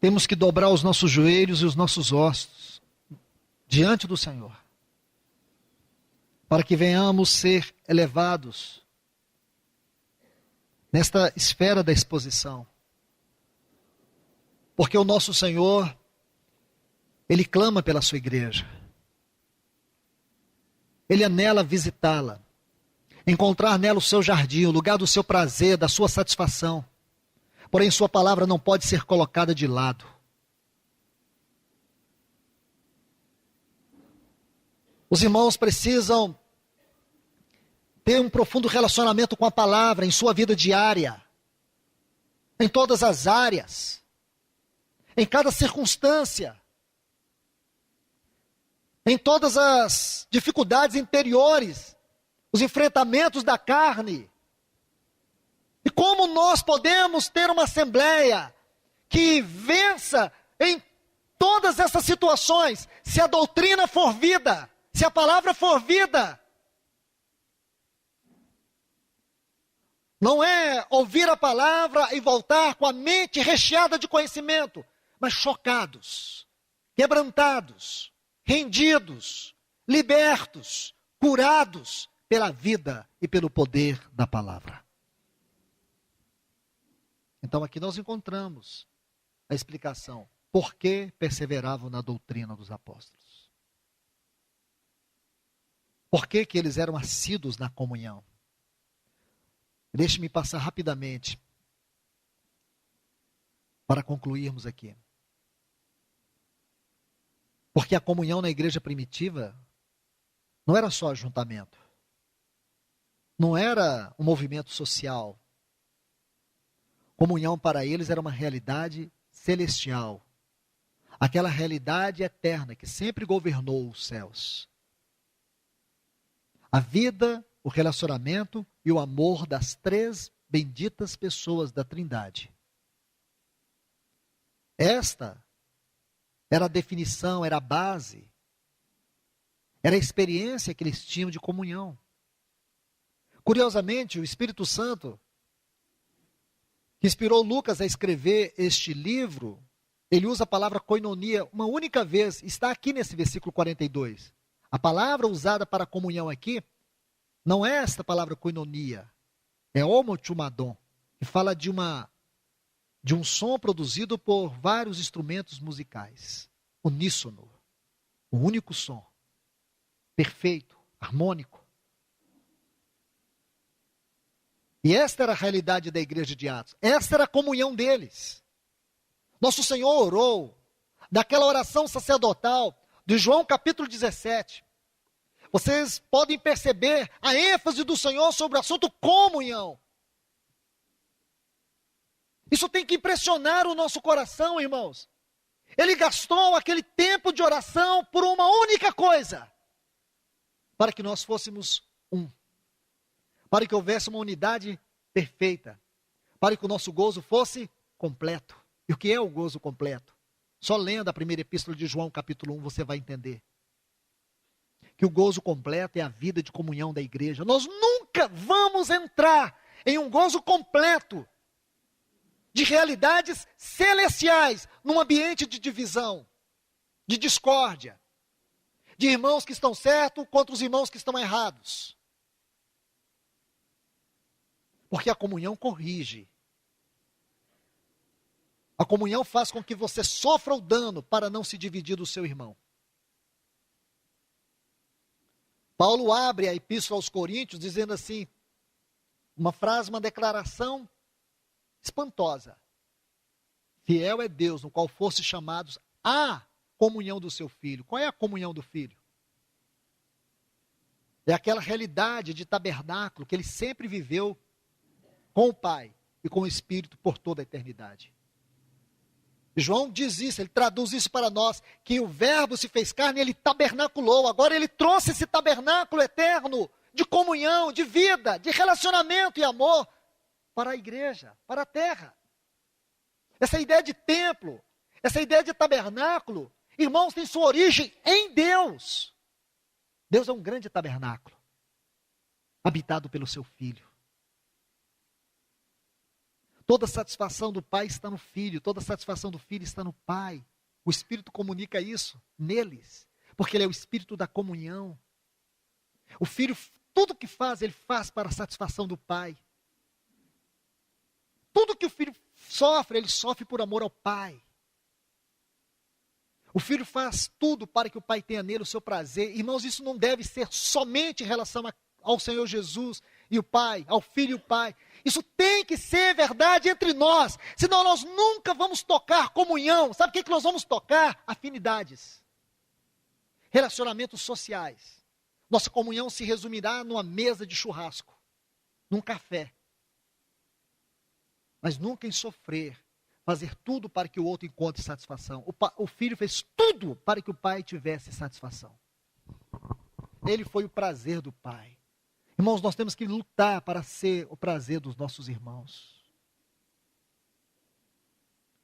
temos que dobrar os nossos joelhos e os nossos ossos diante do Senhor, para que venhamos ser elevados nesta esfera da exposição. Porque o nosso Senhor, Ele clama pela sua igreja. Ele anela visitá-la, encontrar nela o seu jardim, o lugar do seu prazer, da sua satisfação. Porém, sua palavra não pode ser colocada de lado. Os irmãos precisam ter um profundo relacionamento com a palavra em sua vida diária, em todas as áreas, em cada circunstância, em todas as dificuldades interiores, os enfrentamentos da carne. E como nós podemos ter uma assembleia que vença em todas essas situações, se a doutrina for vida, se a palavra for vida? Não é ouvir a palavra e voltar com a mente recheada de conhecimento, mas chocados, quebrantados, rendidos, libertos, curados pela vida e pelo poder da palavra. Então aqui nós encontramos a explicação por que perseveravam na doutrina dos apóstolos. Por que eles eram assíduos na comunhão? Deixe-me passar rapidamente para concluirmos aqui. Porque a comunhão na igreja primitiva não era só ajuntamento. Não era um movimento social. Comunhão para eles era uma realidade celestial. Aquela realidade eterna que sempre governou os céus. A vida, o relacionamento e o amor das três benditas pessoas da Trindade. Esta era a definição, era a base, era a experiência que eles tinham de comunhão. Curiosamente, o Espírito Santo, que inspirou Lucas a escrever este livro, ele usa a palavra koinonia uma única vez, está aqui nesse versículo 42. A palavra usada para comunhão aqui não é esta palavra koinonia, é homotumadon, que fala de um som produzido por vários instrumentos musicais, uníssono, um único som, perfeito, harmônico. E esta era a realidade da igreja de Atos, esta era a comunhão deles. Nosso Senhor orou, daquela oração sacerdotal, de João capítulo 17. Vocês podem perceber a ênfase do Senhor sobre o assunto comunhão. Isso tem que impressionar o nosso coração, irmãos. Ele gastou aquele tempo de oração por uma única coisa. Para que nós fôssemos um. Para que houvesse uma unidade perfeita. Para que o nosso gozo fosse completo. E o que é o gozo completo? Só lendo a primeira epístola de João, capítulo 1, você vai entender. Que o gozo completo é a vida de comunhão da igreja. Nós nunca vamos entrar em um gozo completo de realidades celestiais num ambiente de divisão, de discórdia, de irmãos que estão certos contra os irmãos que estão errados. Porque a comunhão corrige. A comunhão faz com que você sofra o dano para não se dividir do seu irmão. Paulo abre a epístola aos Coríntios dizendo assim, uma frase, uma declaração espantosa. Fiel é Deus, no qual fosse chamados à comunhão do seu Filho. Qual é a comunhão do Filho? É aquela realidade de tabernáculo que ele sempre viveu com o Pai e com o Espírito por toda a eternidade. João diz isso, ele traduz isso para nós, que o verbo se fez carne e ele tabernaculou. Agora ele trouxe esse tabernáculo eterno de comunhão, de vida, de relacionamento e amor para a igreja, para a terra. Essa ideia de templo, essa ideia de tabernáculo, irmãos, tem sua origem em Deus. Deus é um grande tabernáculo, habitado pelo seu Filho. Toda a satisfação do Pai está no Filho, toda a satisfação do Filho está no Pai. O Espírito comunica isso neles, porque ele é o Espírito da comunhão. O Filho, tudo que faz, ele faz para a satisfação do Pai. Tudo que o Filho sofre, ele sofre por amor ao Pai. O Filho faz tudo para que o Pai tenha nele o seu prazer. Irmãos, isso não deve ser somente em relação ao Senhor Jesus e o Pai, ao Filho e o Pai. Isso tem que ser verdade entre nós, senão nós nunca vamos tocar comunhão. Sabe o que nós vamos tocar? Afinidades, relacionamentos sociais. Nossa comunhão se resumirá numa mesa de churrasco, num café. Mas nunca em sofrer, fazer tudo para que o outro encontre satisfação. O filho fez tudo para que o pai tivesse satisfação. Ele foi o prazer do Pai. Irmãos, nós temos que lutar para ser o prazer dos nossos irmãos.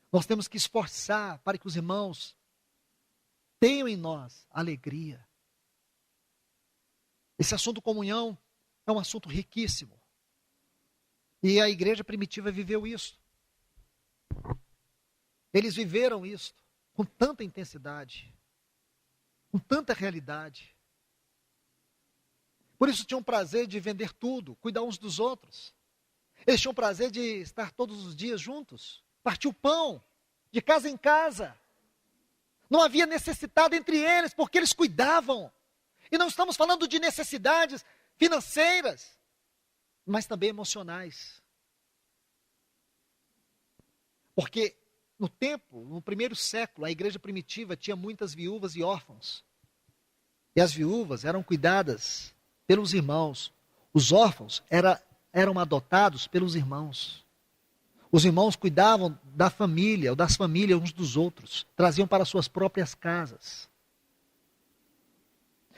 Nós temos que esforçar para que os irmãos tenham em nós alegria. Esse assunto comunhão é um assunto riquíssimo. E a igreja primitiva viveu isso. Eles viveram isso com tanta intensidade, com tanta realidade. Por isso tinham prazer de vender tudo, cuidar uns dos outros. Eles tinham prazer de estar todos os dias juntos, partir o pão, de casa em casa. Não havia necessidade entre eles, porque eles cuidavam. E não estamos falando de necessidades financeiras, mas também emocionais. Porque no primeiro século, a igreja primitiva tinha muitas viúvas e órfãos. E as viúvas eram cuidadas pelos irmãos. Os órfãos eram adotados pelos irmãos. Os irmãos cuidavam da família, ou das famílias uns dos outros. Traziam para suas próprias casas.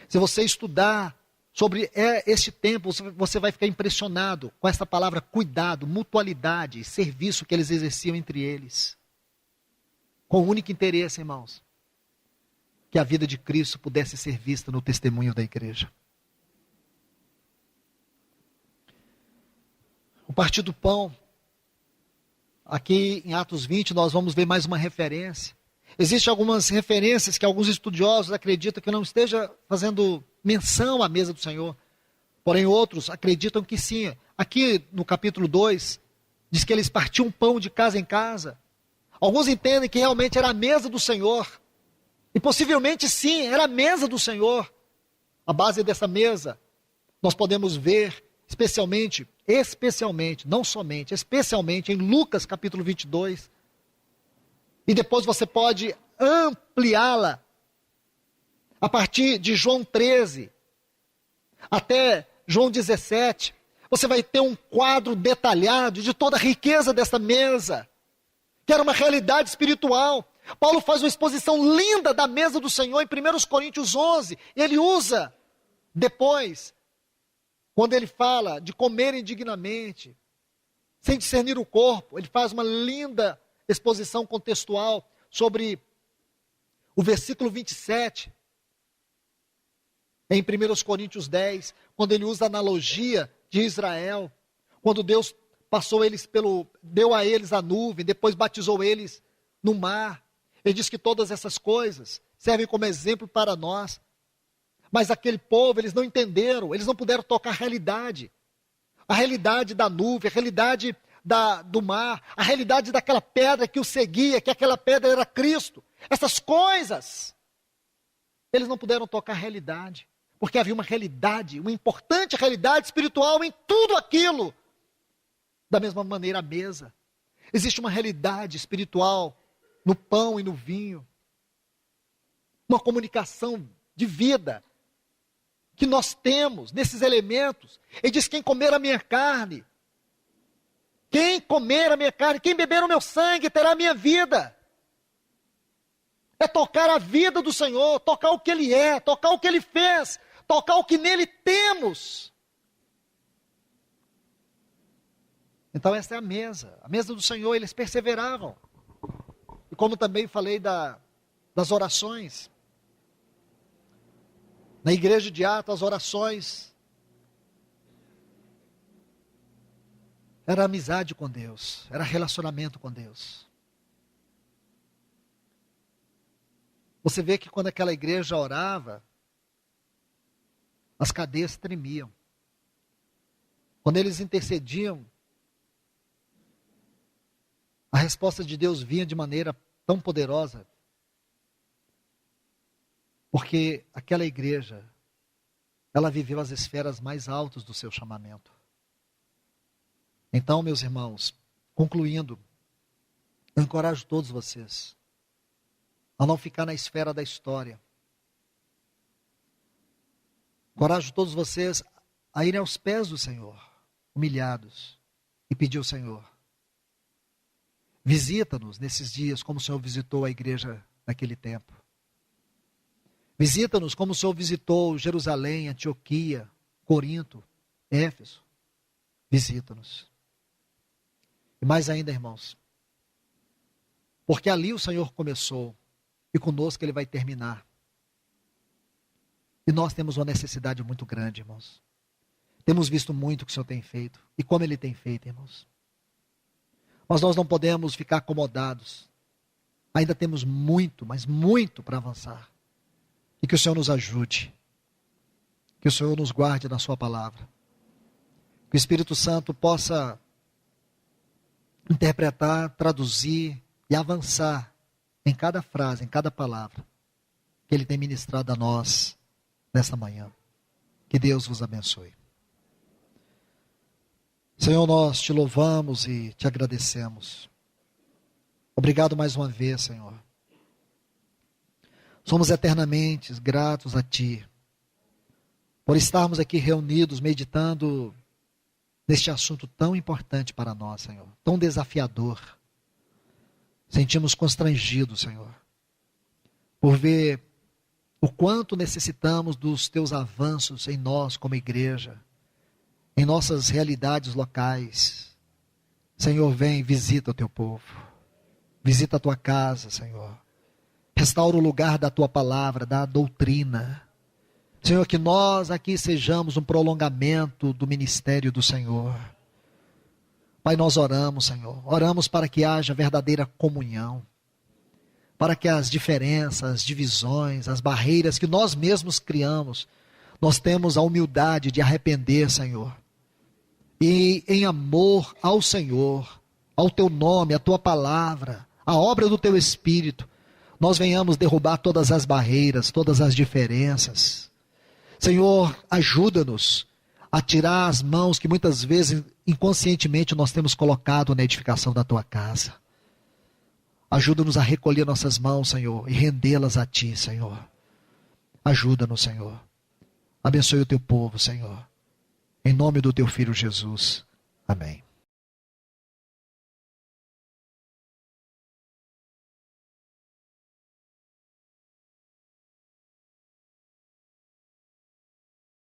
Se você estudar sobre este tempo, você vai ficar impressionado com essa palavra cuidado, mutualidade, serviço que eles exerciam entre eles. Com o único interesse, irmãos, que a vida de Cristo pudesse ser vista no testemunho da igreja. O partir do pão, aqui em Atos 20, nós vamos ver mais uma referência. Existem algumas referências que alguns estudiosos acreditam que não esteja fazendo menção à mesa do Senhor. Porém, outros acreditam que sim. Aqui no capítulo 2, diz que eles partiam pão de casa em casa. Alguns entendem que realmente era a mesa do Senhor. E possivelmente sim, era a mesa do Senhor. A base dessa mesa, nós podemos ver, especialmente, não somente, especialmente em Lucas capítulo 22. E depois você pode ampliá-la a partir de João 13 até João 17. Você vai ter um quadro detalhado de toda a riqueza dessa mesa, que era uma realidade espiritual. Paulo faz uma exposição linda da mesa do Senhor em 1 Coríntios 11. Ele usa depois, quando ele fala de comer indignamente, sem discernir o corpo, ele faz uma linda exposição contextual sobre o versículo 27, em 1 Coríntios 10, quando ele usa a analogia de Israel, quando Deus deu a eles a nuvem, depois batizou eles no mar. Ele diz que todas essas coisas servem como exemplo para nós. Mas aquele povo, eles não entenderam, eles não puderam tocar a realidade da nuvem, a realidade do mar, a realidade daquela pedra que o seguia, que aquela pedra era Cristo. Essas coisas, eles não puderam tocar a realidade, porque havia uma realidade, uma importante realidade espiritual em tudo aquilo. Da mesma maneira, a mesa. Existe uma realidade espiritual no pão e no vinho, uma comunicação de vida que nós temos nesses elementos. Ele diz: quem comer a minha carne, quem beber o meu sangue terá a minha vida. É tocar a vida do Senhor, tocar o que Ele é, tocar o que Ele fez, tocar o que nele temos. Então essa é a mesa do Senhor. Eles perseveravam. E como também falei das orações, na igreja de Atos, as orações era amizade com Deus, era relacionamento com Deus. Você vê que quando aquela igreja orava, as cadeias tremiam. Quando eles intercediam, a resposta de Deus vinha de maneira tão poderosa, porque aquela igreja, ela viveu as esferas mais altas do seu chamamento. Então, meus irmãos, concluindo, eu encorajo todos vocês a não ficar na esfera da história. Encorajo todos vocês a irem aos pés do Senhor, humilhados, e pedir ao Senhor: visita-nos nesses dias como o Senhor visitou a igreja naquele tempo. Visita-nos como o Senhor visitou Jerusalém, Antioquia, Corinto, Éfeso. Visita-nos. E mais ainda, irmãos, porque ali o Senhor começou e conosco Ele vai terminar. E nós temos uma necessidade muito grande, irmãos. Temos visto muito o que o Senhor tem feito e como Ele tem feito, irmãos. Mas nós não podemos ficar acomodados. Ainda temos muito, mas muito para avançar. E que o Senhor nos ajude. Que o Senhor nos guarde na sua palavra. Que o Espírito Santo possa interpretar, traduzir e avançar em cada frase, em cada palavra que Ele tem ministrado a nós nesta manhã. Que Deus vos abençoe. Senhor, nós te louvamos e te agradecemos. Obrigado mais uma vez, Senhor. Somos eternamente gratos a Ti, por estarmos aqui reunidos, meditando neste assunto tão importante para nós, Senhor, tão desafiador. Sentimos constrangidos, Senhor, por ver o quanto necessitamos dos Teus avanços em nós como igreja, em nossas realidades locais. Senhor, vem, visita o Teu povo, visita a Tua casa, Senhor. Restaura o lugar da Tua palavra, da doutrina. Senhor, que nós aqui sejamos um prolongamento do ministério do Senhor. Pai, nós oramos, Senhor. Oramos para que haja verdadeira comunhão. para que as diferenças, as divisões, as barreiras que nós mesmos criamos, nós temos a humildade de arrepender, Senhor. E em amor ao Senhor, ao Teu nome, à Tua palavra, à obra do Teu Espírito, nós venhamos derrubar todas as barreiras, todas as diferenças. Senhor, ajuda-nos a tirar as mãos que muitas vezes inconscientemente nós temos colocado na edificação da Tua casa. Ajuda-nos a recolher nossas mãos, Senhor, e rendê-las a Ti, Senhor. Ajuda-nos, Senhor. Abençoe o Teu povo, Senhor. Em nome do Teu Filho Jesus. Amém.